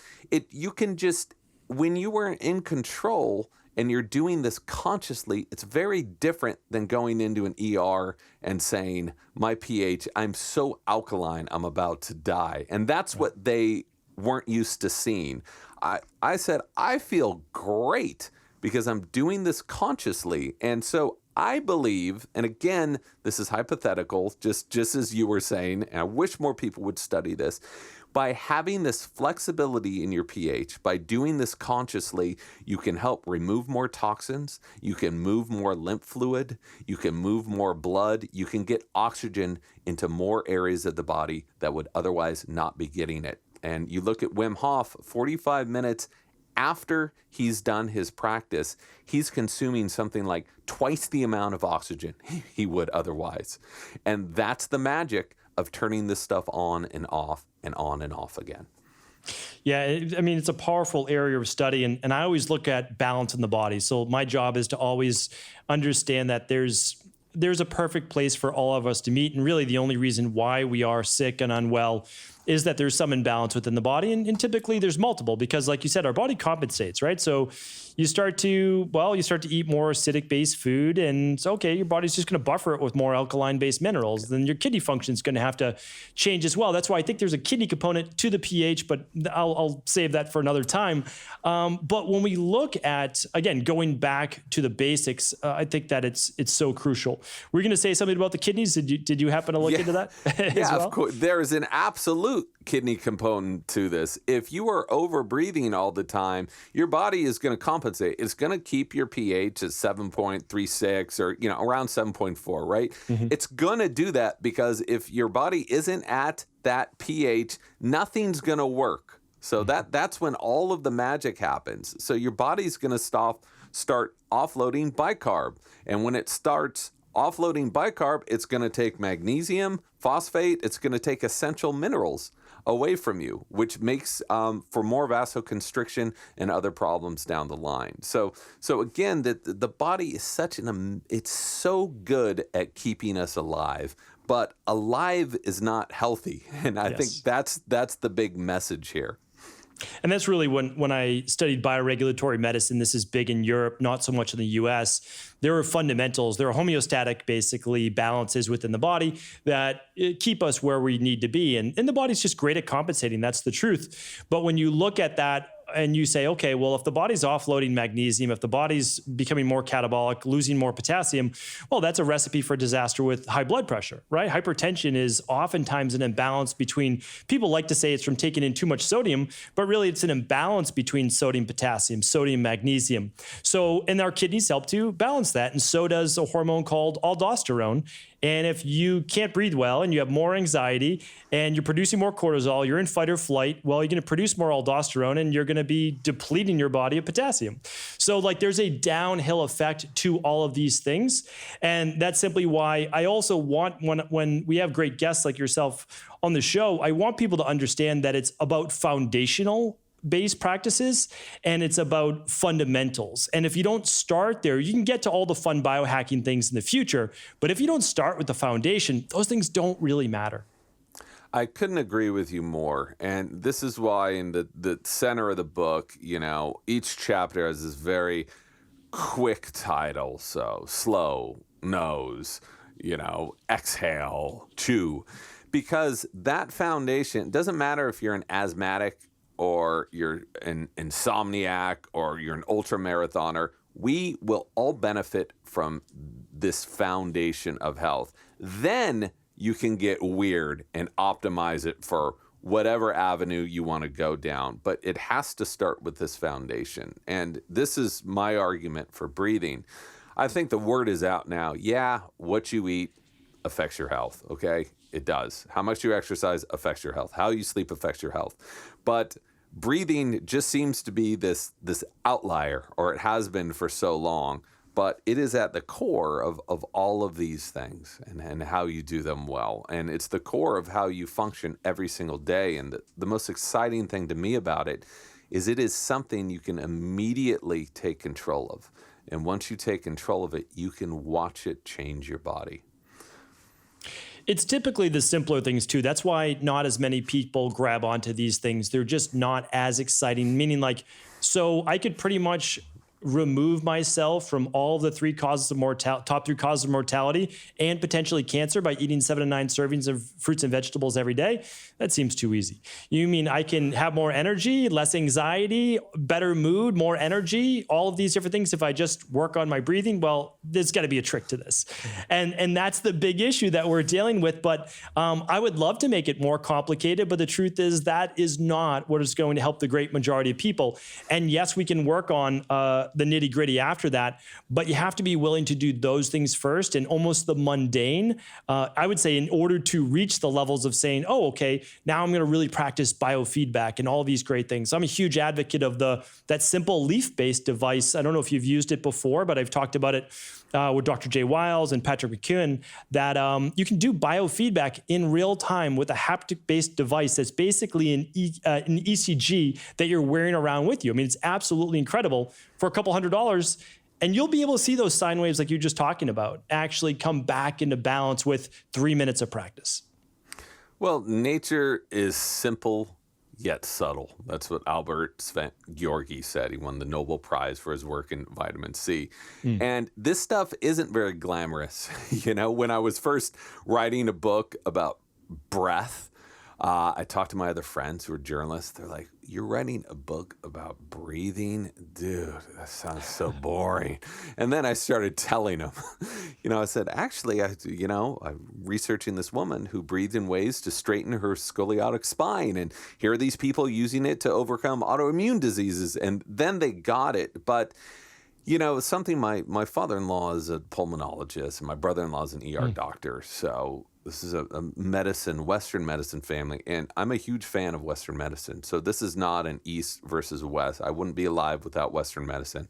you can just, when you are in control and you're doing this consciously, it's very different than going into an ER and saying, my pH, I'm so alkaline, I'm about to die. And that's what they weren't used to seeing. I said, I feel great because I'm doing this consciously. And so I believe, and again, this is hypothetical, just as you were saying, and I wish more people would study this, by having this flexibility in your pH, by doing this consciously, you can help remove more toxins, you can move more lymph fluid, you can move more blood, you can get oxygen into more areas of the body that would otherwise not be getting it. And you look at Wim Hof, 45 minutes after he's done his practice, he's consuming something like twice the amount of oxygen he would otherwise. And that's the magic of turning this stuff on and off and on and off again. Yeah, I mean, it's a powerful area of study, and I always look at balance in the body. So my job is to always understand that there's a perfect place for all of us to meet, and really the only reason why we are sick and unwell is that there's some imbalance within the body, and typically there's multiple, because like you said, our body compensates, right? So you start to eat more acidic-based food, and it's okay, your body's just going to buffer it with more alkaline-based minerals. Then your kidney function is going to have to change as well. That's why I think there's a kidney component to the pH, but I'll save that for another time. But when we look at, again, going back to the basics, I think that it's so crucial. We're going to say something about the kidneys. Did you happen to look into that? Yeah, well? Of course. There is an absolute kidney component to this. If you are over breathing all the time, your body is going to compensate. It's going to keep your pH at 7.36 or around 7.4, right? Mm-hmm. It's going to do that because if your body isn't at that pH, nothing's going to work. So that's when all of the magic happens. So your body's going to start offloading bicarb. And when it starts offloading bicarb, it's going to take magnesium, phosphate, it's going to take essential minerals away from you, which makes for more vasoconstriction and other problems down the line. So again, the body is it's so good at keeping us alive, but alive is not healthy. And I think that's the big message here. And that's really when I studied bioregulatory medicine, this is big in Europe, not so much in the US. There are fundamentals, there are homeostatic, basically, balances within the body that keep us where we need to be. And the body's just great at compensating. That's the truth. But when you look at that and you say, okay, well, if the body's offloading magnesium, if the body's becoming more catabolic, losing more potassium, well, that's a recipe for disaster with high blood pressure, right? Hypertension is oftentimes an imbalance between, people like to say it's from taking in too much sodium, but really it's an imbalance between sodium, potassium, sodium, magnesium. So, and our kidneys help to balance that. And so does a hormone called aldosterone. And if you can't breathe well and you have more anxiety and you're producing more cortisol, you're in fight or flight, well, you're going to produce more aldosterone and you're going to be depleting your body of potassium. So there's a downhill effect to all of these things. And that's simply why I also want, when we have great guests like yourself on the show, I want people to understand that it's about foundational based practices and it's about fundamentals. And if you don't start there, you can get to all the fun biohacking things in the future. But if you don't start with the foundation, those things don't really matter. I couldn't agree with you more. And this is why in the center of the book, each chapter has this very quick title. So slow, nose, exhale, chew. Because that foundation, it doesn't matter if you're an asthmatic or you're an insomniac, or you're an ultra marathoner, we will all benefit from this foundation of health. Then you can get weird and optimize it for whatever avenue you want to go down. But it has to start with this foundation. And this is my argument for breathing. I think the word is out now. Yeah, what you eat affects your health, okay? It does. How much you exercise affects your health. How you sleep affects your health. But breathing just seems to be this outlier, or it has been for so long, but it is at the core of all of these things and how you do them well. And it's the core of how you function every single day. And the most exciting thing to me about it is something you can immediately take control of. And once you take control of it, you can watch it change your body. It's typically the simpler things too. That's why not as many people grab onto these things. They're just not as exciting, meaning like So I could pretty much remove myself from all the top 3 causes of mortality and potentially cancer by eating 7 to 9 servings of fruits and vegetables every day. That seems too easy. You mean I can have more energy, less anxiety, better mood, more energy, all of these different things if I just work on my breathing? Well, there's got to be a trick to this. And that's the big issue that we're dealing with. But I would love to make it more complicated, but the truth is that is not what is going to help the great majority of people. And yes, we can work on the nitty gritty after that, but you have to be willing to do those things first and almost the mundane, I would say, in order to reach the levels of saying, oh, okay, now I'm going to really practice biofeedback and all these great things. I'm a huge advocate of that simple leaf-based device. I don't know if you've used it before, but I've talked about it with Dr. Jay Wiles and Patrick McKeown, that you can do biofeedback in real time with a haptic-based device that's basically an ECG that you're wearing around with you. I mean, it's absolutely incredible for a couple $100, and you'll be able to see those sine waves like you're just talking about actually come back into balance with 3 minutes of practice. Well, nature is simple yet subtle. That's what Albert Georgi said. He won the Nobel Prize for his work in vitamin C. And this stuff isn't very glamorous. You know, when I was first writing a book about breath, I talked to my other friends who are journalists. They're like, you're writing a book about breathing? Dude, that sounds so boring. And then I started telling them, I said, actually, I'm researching this woman who breathed in ways to straighten her scoliotic spine. And here are these people using it to overcome autoimmune diseases. And then they got it. But something, my father-in-law is a pulmonologist and my brother-in-law is an ER doctor. So this is a Western medicine family, and I'm a huge fan of Western medicine. So this is not an East versus West. I wouldn't be alive without Western medicine.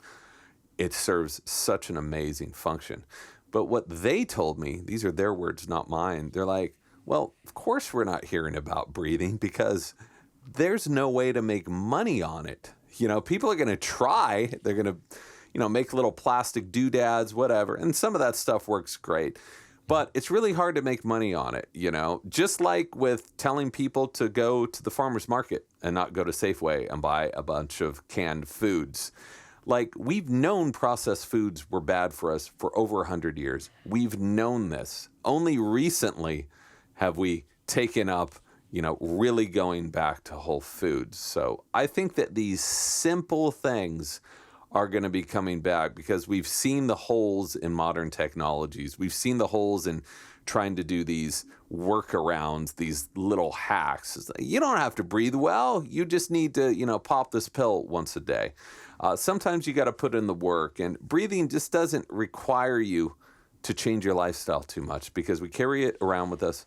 It serves such an amazing function. But what they told me, these are their words, not mine. They're like, well, of course we're not hearing about breathing because there's no way to make money on it. People are going to try. They're going to make little plastic doodads, whatever. And some of that stuff works great. But it's really hard to make money on it, just like with telling people to go to the farmer's market and not go to Safeway and buy a bunch of canned foods. Like, we've known processed foods were bad for us for over 100 years. We've known this. Only recently have we taken up, really going back to whole foods. So I think that these simple things are going to be coming back because we've seen the holes in modern technologies. We've seen the holes in trying to do these workarounds, these little hacks. It's like, you don't have to breathe well. You just need to, pop this pill once a day. Sometimes you got to put in the work, and breathing just doesn't require you to change your lifestyle too much because we carry it around with us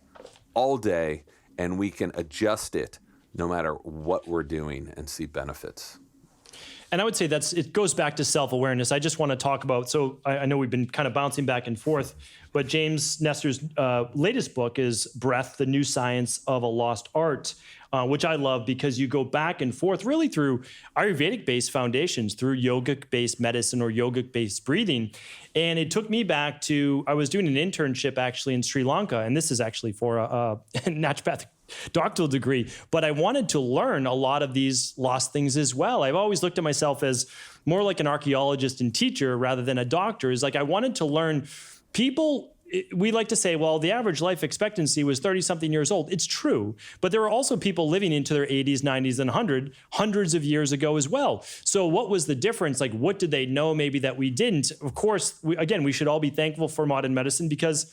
all day and we can adjust it no matter what we're doing and see benefits. And I would say it goes back to self-awareness. I just want to talk about, so I know we've been kind of bouncing back and forth, but James Nestor's latest book is Breath, the New Science of a Lost Art, which I love because you go back and forth really through Ayurvedic-based foundations, through yogic-based medicine or yogic-based breathing. And it took me back to, I was doing an internship actually in Sri Lanka, and this is actually for a naturopathic doctoral degree, but I wanted to learn a lot of these lost things as well. I've always looked at myself as more like an archaeologist and teacher rather than a doctor. Is like I wanted to learn people. We like to say, well, the average life expectancy was 30-something years old. It's true, but there are also people living into their 80s, 90s, and hundreds of years ago as well. So what was the difference? Like, what did they know maybe that we didn't? Of course, we should all be thankful for modern medicine because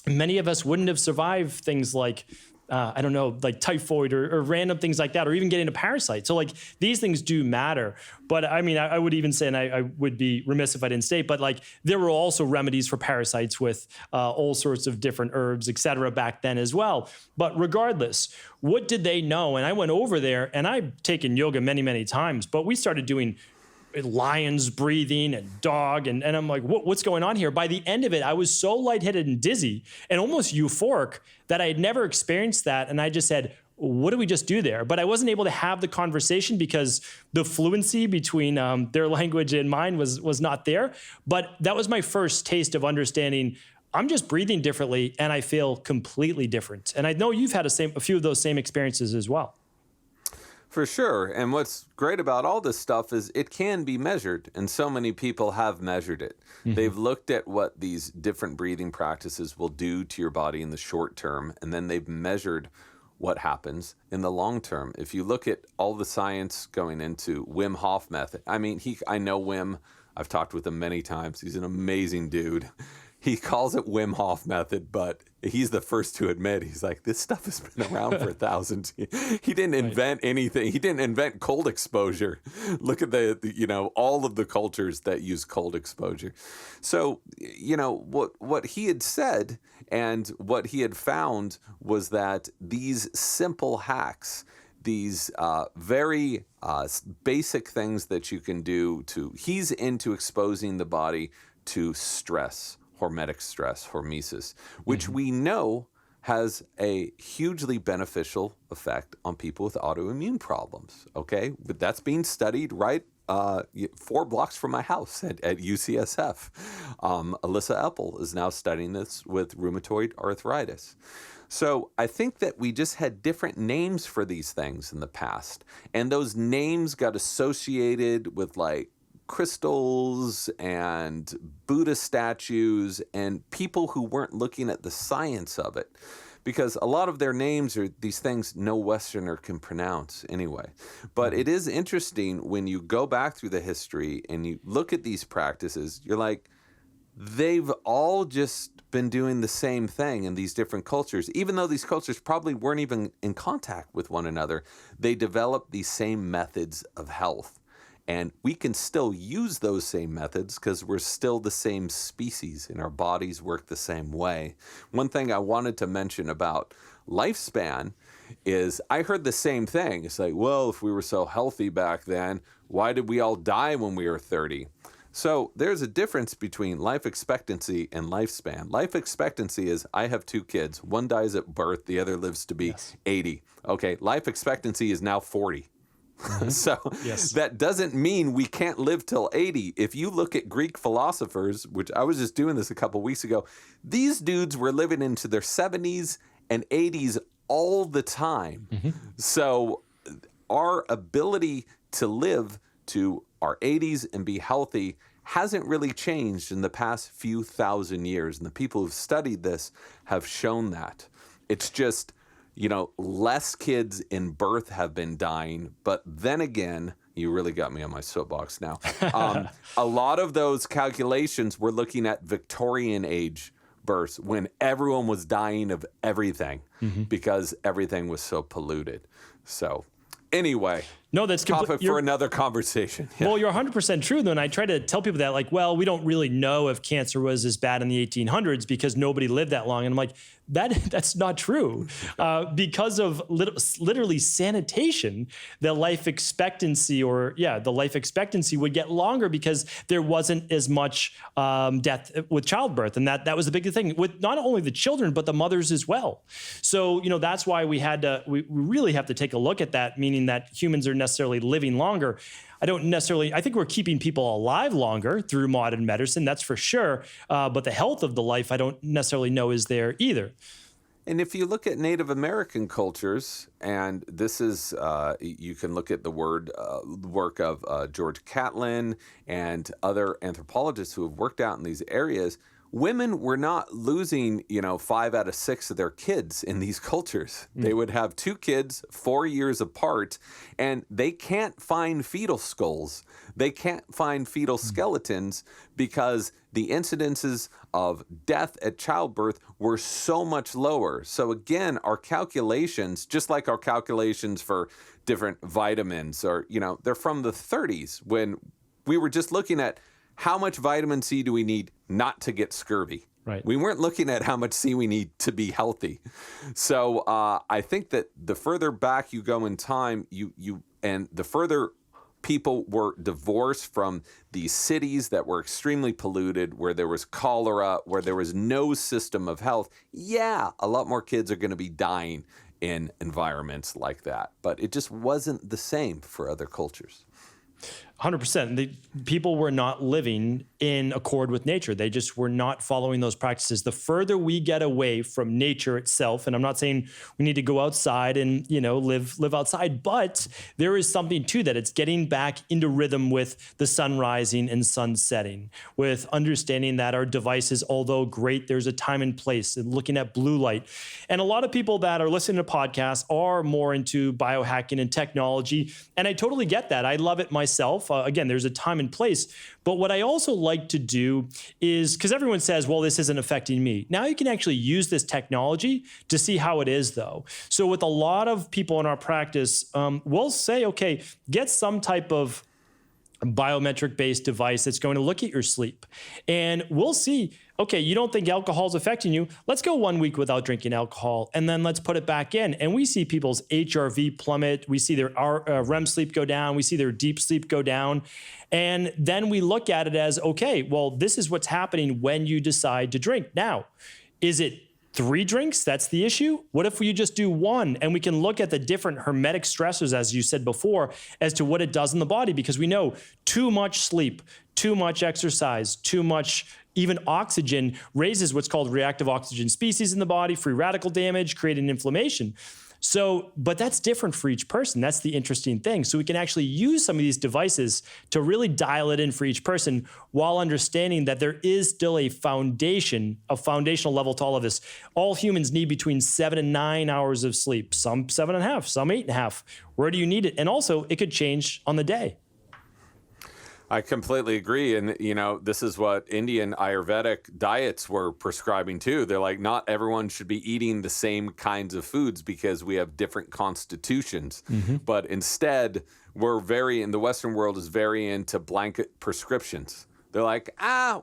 many of us wouldn't have survived things like like typhoid or random things like that, or even getting a parasite. So like these things do matter. But I mean, I would even say, and I would be remiss if I didn't state, but like there were also remedies for parasites with all sorts of different herbs, et cetera, back then as well. But regardless, what did they know? And I went over there and I've taken yoga many, many times, but we started doing lion's breathing and dog. And I'm like, what's going on here? By the end of it, I was so lightheaded and dizzy and almost euphoric that I had never experienced that. And I just said, what did we just do there? But I wasn't able to have the conversation because the fluency between their language and mine was not there. But that was my first taste of understanding I'm just breathing differently and I feel completely different. And I know you've had a few of those same experiences as well. For sure. And what's great about all this stuff is it can be measured, and so many people have measured it. They've looked at what these different breathing practices will do to your body in the short term, and then they've measured what happens in the long term. If you look at all the science going into Wim Hof method, I mean, I know Wim. I've talked with him many times. He's an amazing dude. He calls it Wim Hof method, but he's the first to admit, he's like, this stuff has been around for thousands. He didn't invent anything. He didn't invent cold exposure. Look at all of the cultures that use cold exposure. So, what he had said and what he had found was that these simple hacks, these very basic things that you can do he's into exposing the body to stress, hormetic stress, hormesis, which we know has a hugely beneficial effect on people with autoimmune problems, okay? But that's being studied right 4 blocks from my house at UCSF. Alyssa Eppel is now studying this with rheumatoid arthritis. So I think that we just had different names for these things in the past, and those names got associated with like crystals and Buddha statues and people who weren't looking at the science of it, because a lot of their names are these things no Westerner can pronounce anyway. But it is interesting when you go back through the history and you look at these practices, you're like, they've all just been doing the same thing in these different cultures. Even though these cultures probably weren't even in contact with one another, they developed these same methods of health. And we can still use those same methods because we're still the same species and our bodies work the same way. One thing I wanted to mention about lifespan is I heard the same thing. It's like, well, if we were so healthy back then, why did we all die when we were 30? So there's a difference between life expectancy and lifespan. Life expectancy is I have 2 kids. One dies at birth, the other lives to be 80. Okay, life expectancy is now 40. So that doesn't mean we can't live till 80. If you look at Greek philosophers, which I was just doing this a couple weeks ago, these dudes were living into their 70s and 80s all the time. So our ability to live to our 80s and be healthy hasn't really changed in the past few thousand years. And the people who've studied this have shown that. It's just, less kids in birth have been dying. But then again, you really got me on my soapbox now. A lot of those calculations were looking at Victorian age births when everyone was dying of everything because everything was so polluted. So anyway, no, that's topic for another conversation. Yeah. Well, you're 100% true, though. And I try to tell people that, like, well, we don't really know if cancer was as bad in the 1800s because nobody lived that long. And I'm like, that's not true. Because of literally sanitation, the life expectancy would get longer because there wasn't as much death with childbirth. And that was the big thing with not only the children, but the mothers as well. So, that's why we really have to take a look at that, meaning that humans are necessarily living longer. I think we're keeping people alive longer through modern medicine, that's for sure. But the health of the life, I don't necessarily know is there either. And if you look at Native American cultures, and this is, you can look at the work of George Catlin and other anthropologists who have worked out in these areas, women were not losing, 5 out of 6 of their kids in these cultures. They would have 2 kids 4 years apart, and they can't find fetal skulls. They can't find fetal skeletons because the incidences of death at childbirth were so much lower. So again, our calculations, just like our calculations for different vitamins, they're from the 30s when we were just looking at how much vitamin C do we need not to get scurvy? Right. We weren't looking at how much C we need to be healthy. So I think that the further back you go in time, and the further people were divorced from these cities that were extremely polluted, where there was cholera, where there was no system of health, a lot more kids are going to be dying in environments like that. But it just wasn't the same for other cultures. 100%. The people were not living in accord with nature. They just were not following those practices. The further we get away from nature itself, and I'm not saying we need to go outside and, live outside, but there is something to that. It's getting back into rhythm with the sun rising and sun setting, with understanding that our devices, although great, there's a time and place, and looking at blue light. And a lot of people that are listening to podcasts are more into biohacking and technology, and I totally get that. I love it myself. Again, there's a time and place. But what I also like to do is, because everyone says, well, this isn't affecting me. Now you can actually use this technology to see how it is, though. So with a lot of people in our practice, we'll say, okay, get some type of biometric-based device that's going to look at your sleep. And we'll see, okay, you don't think alcohol is affecting you. Let's go 1 week without drinking alcohol, and then let's put it back in. And we see people's HRV plummet. We see their REM sleep go down. We see their deep sleep go down. And then we look at it as, okay, well, this is what's happening when you decide to drink. Now, is it 3 drinks? That's the issue. What if you just do 1, and we can look at the different hermetic stressors, as you said before, as to what it does in the body? Because we know too much sleep, too much exercise, too much even oxygen raises what's called reactive oxygen species in the body, free radical damage, creating inflammation. So, but that's different for each person. That's the interesting thing. So we can actually use some of these devices to really dial it in for each person, while understanding that there is still a foundational level to all of this. All humans need between 7 and 9 hours of sleep, some 7.5, some 8.5. Where do you need it? And also, it could change on the day. I completely agree. And, this is what Indian Ayurvedic diets were prescribing too. They're like, not everyone should be eating the same kinds of foods because we have different constitutions. Mm-hmm. But instead, in the Western world is very into blanket prescriptions. They're like,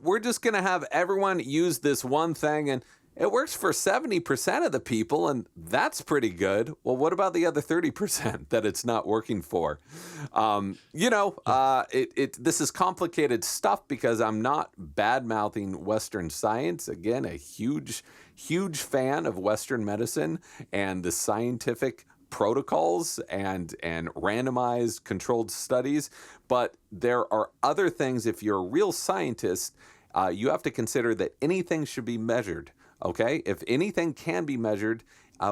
we're just going to have everyone use this one thing, and it works for 70% of the people, and that's pretty good. Well, what about the other 30% that it's not working for? This is complicated stuff, because I'm not bad-mouthing Western science. Again, a huge, huge fan of Western medicine and the scientific protocols and randomized controlled studies. But there are other things. If you're a real scientist, you have to consider that anything should be measured. Okay, if anything can be measured,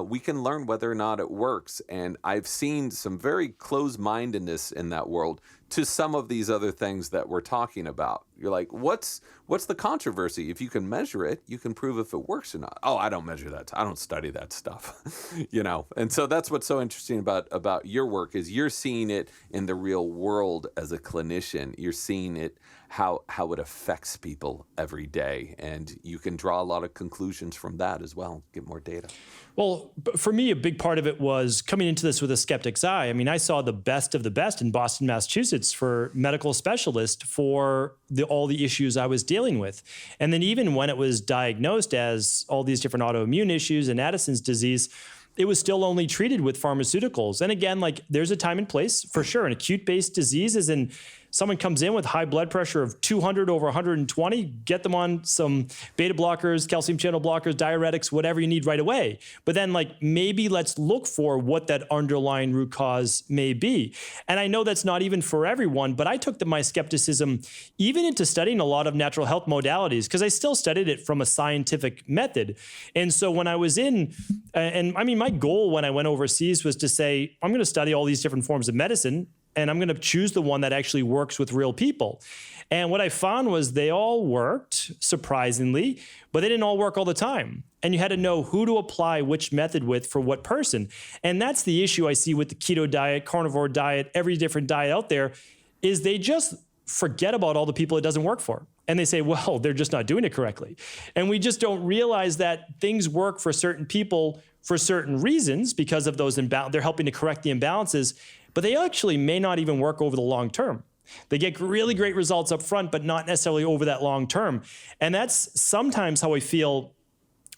we can learn whether or not it works. And I've seen some very closed-mindedness in that world to some of these other things that we're talking about. You're like, what's the controversy? If you can measure it, you can prove if it works or not. Oh, I don't measure that. I don't study that stuff, And so that's what's so interesting about your work, is you're seeing it in the real world as a clinician. You're seeing it, how it affects people every day. And you can draw a lot of conclusions from that as well, get more data. Well, for me, a big part of it was coming into this with a skeptic's eye. I mean, I saw the best of the best in Boston, Massachusetts for medical specialists for all the issues I was dealing with. And then even when it was diagnosed as all these different autoimmune issues and Addison's disease, it was still only treated with pharmaceuticals. And again, there's a time and place for sure. An acute-based disease is in someone comes in with high blood pressure of 200 over 120, get them on some beta blockers, calcium channel blockers, diuretics, whatever you need right away. But then maybe let's look for what that underlying root cause may be. And I know that's not even for everyone, but I took my skepticism even into studying a lot of natural health modalities, because I still studied it from a scientific method. And so when I was my goal when I went overseas was to say, I'm going to study all these different forms of medicine, and I'm going to choose the one that actually works with real people. And what I found was they all worked, surprisingly, but they didn't all work all the time. And you had to know who to apply which method with for what person. And that's the issue I see with the keto diet, carnivore diet, every different diet out there, is they just forget about all the people it doesn't work for. And they say, well, they're just not doing it correctly. And we just don't realize that things work for certain people for certain reasons because of those they're helping to correct the imbalances, but they actually may not even work over the long term. They get really great results up front, but not necessarily over that long term. And that's sometimes how I feel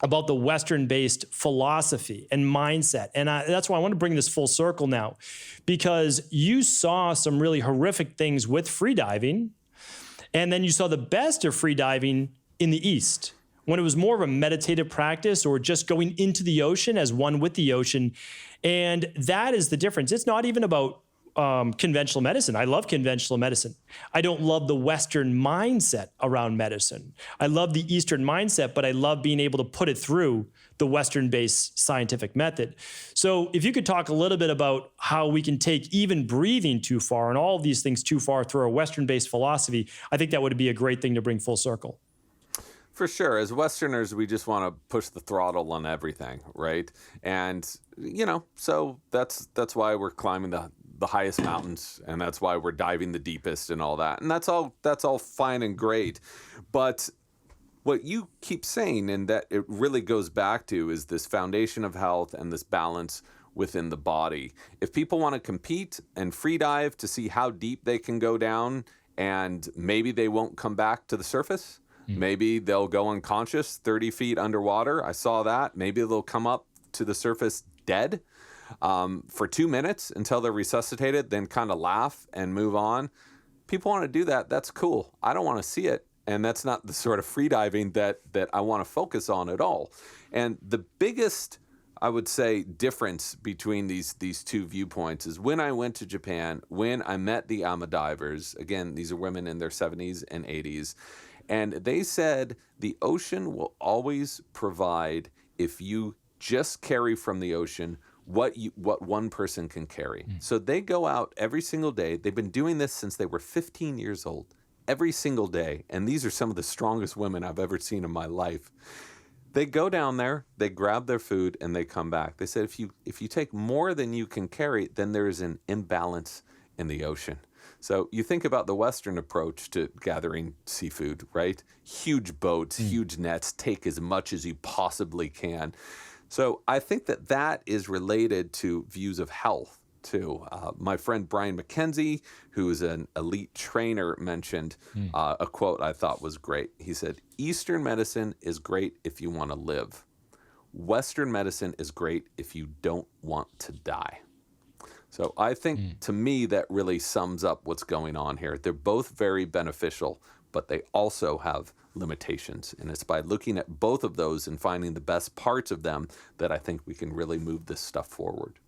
about the Western-based philosophy and mindset. And that's why I want to bring this full circle now, because you saw some really horrific things with freediving, and then you saw the best of freediving in the East, when it was more of a meditative practice or just going into the ocean as one with the ocean. And that is the difference. It's not even about conventional medicine. I love conventional medicine. I don't love the Western mindset around medicine. I love the Eastern mindset, but I love being able to put it through the Western-based scientific method. So if you could talk a little bit about how we can take even breathing too far and all of these things too far through a Western-based philosophy, I think that would be a great thing to bring full circle. For sure. As Westerners, we just want to push the throttle on everything, right? And, so that's why we're climbing the highest mountains, and that's why we're diving the deepest and all that. And that's all fine and great. But what you keep saying, and that it really goes back to, is this foundation of health and this balance within the body. If people want to compete and free dive to see how deep they can go down, and maybe they won't come back to the surface, maybe they'll go unconscious 30 feet underwater. I saw that. Maybe they'll come up to the surface dead for 2 minutes until they're resuscitated, then kind of laugh and move on. People want to do that. That's cool. I don't want to see it. And that's not the sort of freediving that I want to focus on at all. And the biggest, I would say, difference between these two viewpoints is when I went to Japan, when I met the AMA divers. Again, these are women in their 70s and 80s. And they said the ocean will always provide, if you just carry from the ocean what one person can carry. So they go out every single day. They've been doing this since they were 15 years old, every single day. And these are some of the strongest women I've ever seen in my life. They go down there, they grab their food, and they come back. They said if you take more than you can carry, then there is an imbalance in the ocean. So you think about the Western approach to gathering seafood, right? Huge boats, huge nets, take as much as you possibly can. So I think that is related to views of health, too. My friend Brian McKenzie, who is an elite trainer, mentioned a quote I thought was great. He said, "Eastern medicine is great if you want to live. Western medicine is great if you don't want to die." So I think, to me, that really sums up what's going on here. They're both very beneficial, but they also have limitations. And it's by looking at both of those and finding the best parts of them that I think we can really move this stuff forward.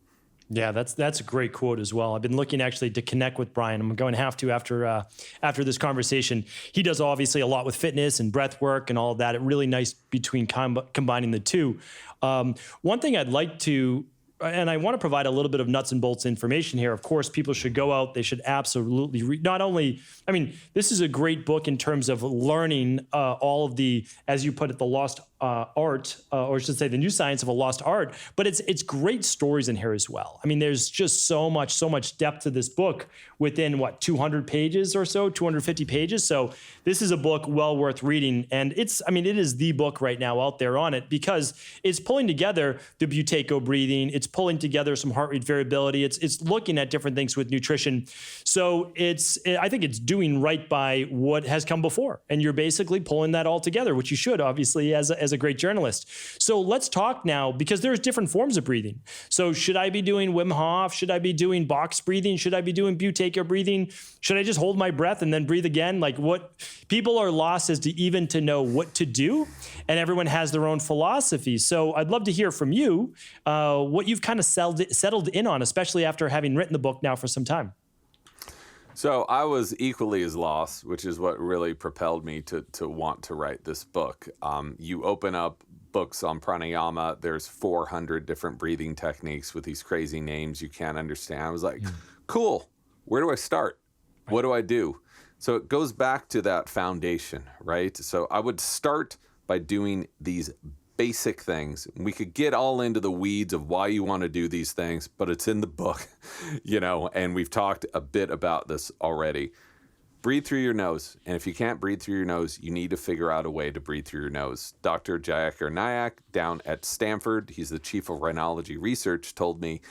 Yeah, that's a great quote as well. I've been looking actually to connect with Brian. I'm going to have to after this conversation. He does obviously a lot with fitness and breath work and all of that. It's really nice between combining the two. One thing I'd like to, and I want to provide a little bit of nuts and bolts information here. Of course, people should go out. They should absolutely read. Not only, I mean, this is a great book in terms of learning all of the, as you put it, the lost art, or I should say the new science of a lost art, but it's great stories in here as well. I mean, there's just so much depth to this book within 200 pages or so, 250 pages. So this is a book well worth reading. And it is the book right now out there on it because it's pulling together the Buteyko breathing. It's pulling together some heart rate variability. It's looking at different things with nutrition. So I think it's doing right by what has come before. And you're basically pulling that all together, which you should obviously as a great journalist. So let's talk now, because there's different forms of breathing. So should I be doing Wim Hof? Should I be doing box breathing? Should I be doing Buteyko breathing? Should I just hold my breath and then breathe again? Like, what people are lost as to know what to do, and everyone has their own philosophy. So I'd love to hear from you what you've kind of settled in on, especially after having written the book now for some time. So I was equally as lost, which is what really propelled me to want to write this book. You open up books on pranayama, there's 400 different breathing techniques with these crazy names you can't understand. I was like, cool, where do I start? What do I do? So it goes back to that foundation, right? So I would start by doing these basic things. We could get all into the weeds of why you want to do these things, but it's in the book, and we've talked a bit about this already. Breathe through your nose. And if you can't breathe through your nose, you need to figure out a way to breathe through your nose. Dr. Jayakar Nayak down at Stanford, he's the chief of rhinology research, told me,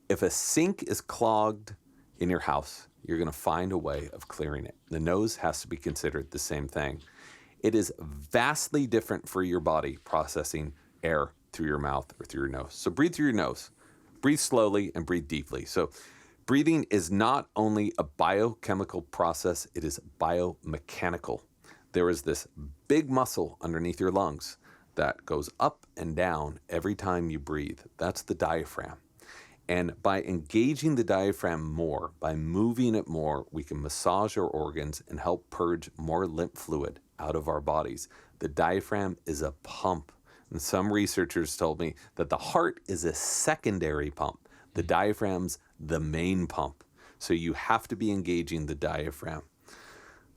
if a sink is clogged in your house, you're going to find a way of clearing it. The nose has to be considered the same thing. It is vastly different for your body processing air through your mouth or through your nose. So breathe through your nose. Breathe slowly and breathe deeply. So breathing is not only a biochemical process, it is biomechanical. There is this big muscle underneath your lungs that goes up and down every time you breathe. That's the diaphragm. And by engaging the diaphragm more, by moving it more, we can massage our organs and help purge more lymph fluid out of our bodies. The diaphragm is a pump. And some researchers told me that the heart is a secondary pump. The diaphragm's the main pump. So you have to be engaging the diaphragm.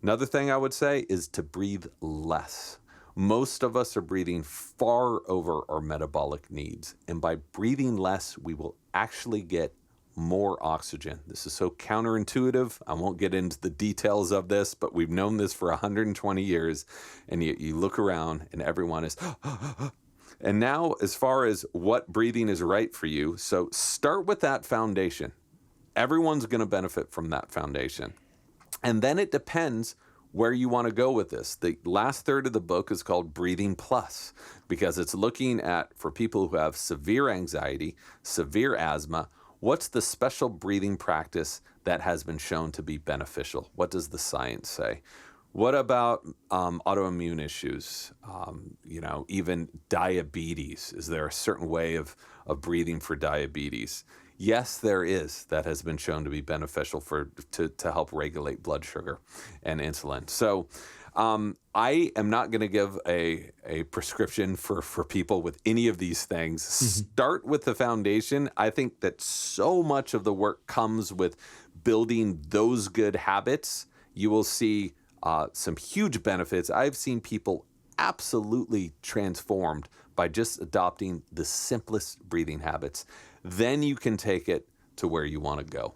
Another thing I would say is to breathe less. Most of us are breathing far over our metabolic needs. And by breathing less, we will actually get more oxygen. This is so counterintuitive. I won't get into the details of this, but we've known this for 120 years. And you look around and everyone is... And now, as far as what breathing is right for you, so start with that foundation. Everyone's going to benefit from that foundation. And then it depends where you want to go with this. The last third of the book is called Breathing Plus, because it's looking at, for people who have severe anxiety, severe asthma, what's the special breathing practice that has been shown to be beneficial? What does the science say? What about autoimmune issues? Even diabetes. Is there a certain way of breathing for diabetes? Yes, there is. That has been shown to be beneficial to help regulate blood sugar and insulin. So I am not going to give a prescription for people with any of these things. Start with the foundation. I think that so much of the work comes with building those good habits. You will see some huge benefits. I've seen people absolutely transformed by just adopting the simplest breathing habits. Then you can take it to where you want to go.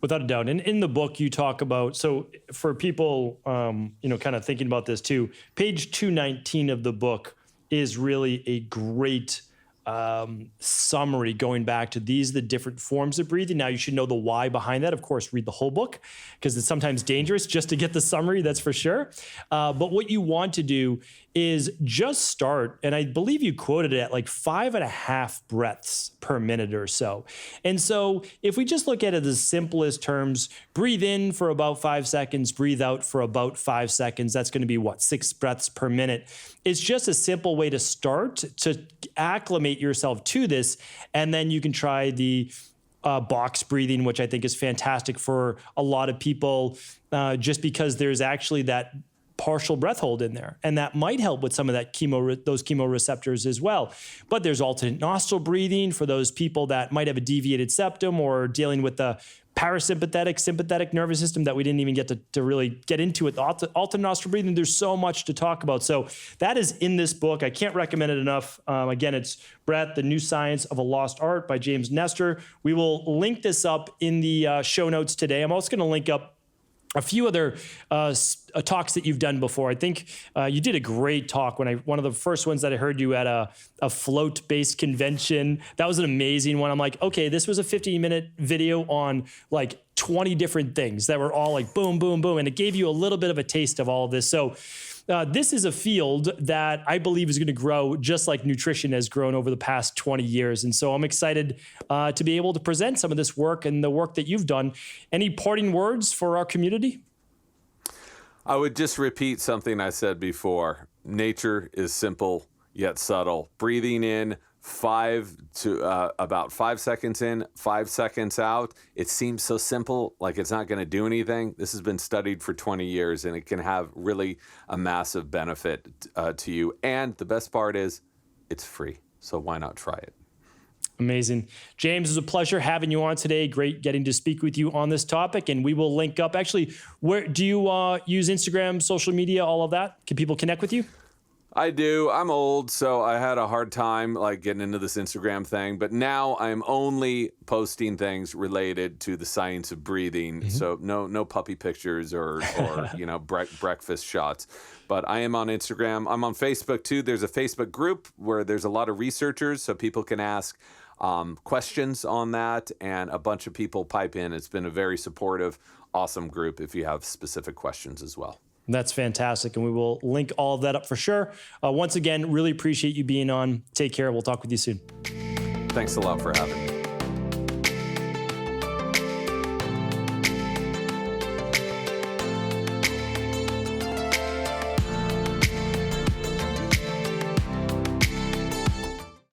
Without a doubt. And in the book, you talk about, so for people, kind of thinking about this too, page 219 of the book is really a great summary going back to these are the different forms of breathing. Now you should know the why behind that. Of course, read the whole book because it's sometimes dangerous just to get the summary, that's for sure. But what you want to do is just start, and I believe you quoted it at like 5.5 breaths per minute or so. And so if we just look at it as simplest terms, breathe in for about 5 seconds, breathe out for about 5 seconds. That's going to be 6 breaths per minute. It's just a simple way to start to acclimate yourself to this. And then you can try the box breathing, which I think is fantastic for a lot of people, just because there's actually that partial breath hold in there. And that might help with some of that those chemoreceptors as well. But there's alternate nostril breathing for those people that might have a deviated septum or dealing with the parasympathetic, sympathetic nervous system that we didn't even get to really get into it. Alternate nostril breathing, there's so much to talk about. So that is in this book. I can't recommend it enough. Again, it's Breath, The New Science of a Lost Art by James Nestor. We will link this up in the show notes today. I'm also going to link up a few other talks that you've done before. I think you did a great talk one of the first ones that I heard you at a float-based convention. That was an amazing one. I'm like, okay, this was a 15-minute video on like 20 different things that were all like boom, boom, boom. And it gave you a little bit of a taste of all of this. So this is a field that I believe is going to grow just like nutrition has grown over the past 20 years. And so I'm excited to be able to present some of this work and the work that you've done. Any parting words for our community? I would just repeat something I said before. Nature is simple yet subtle. Breathing in about 5 seconds in, 5 seconds out. It seems so simple, like it's not going to do anything. This has been studied for 20 years, and it can have really a massive benefit to you. And the best part is it's free. So why not try it? Amazing. James, it was a pleasure having you on today. Great getting to speak with you on this topic. And we will link up. Actually, where do you use Instagram, social media, all of that? Can people connect with you? I do. I'm old, so I had a hard time getting into this Instagram thing. But now I'm only posting things related to the science of breathing. Mm-hmm. So no puppy pictures or breakfast shots. But I am on Instagram. I'm on Facebook too. There's a Facebook group where there's a lot of researchers, so people can ask questions on that, and a bunch of people pipe in. It's been a very supportive, awesome group if you have specific questions as well. That's fantastic. And we will link all of that up for sure. Once again, really appreciate you being on. Take care. We'll talk with you soon. Thanks a lot for having me.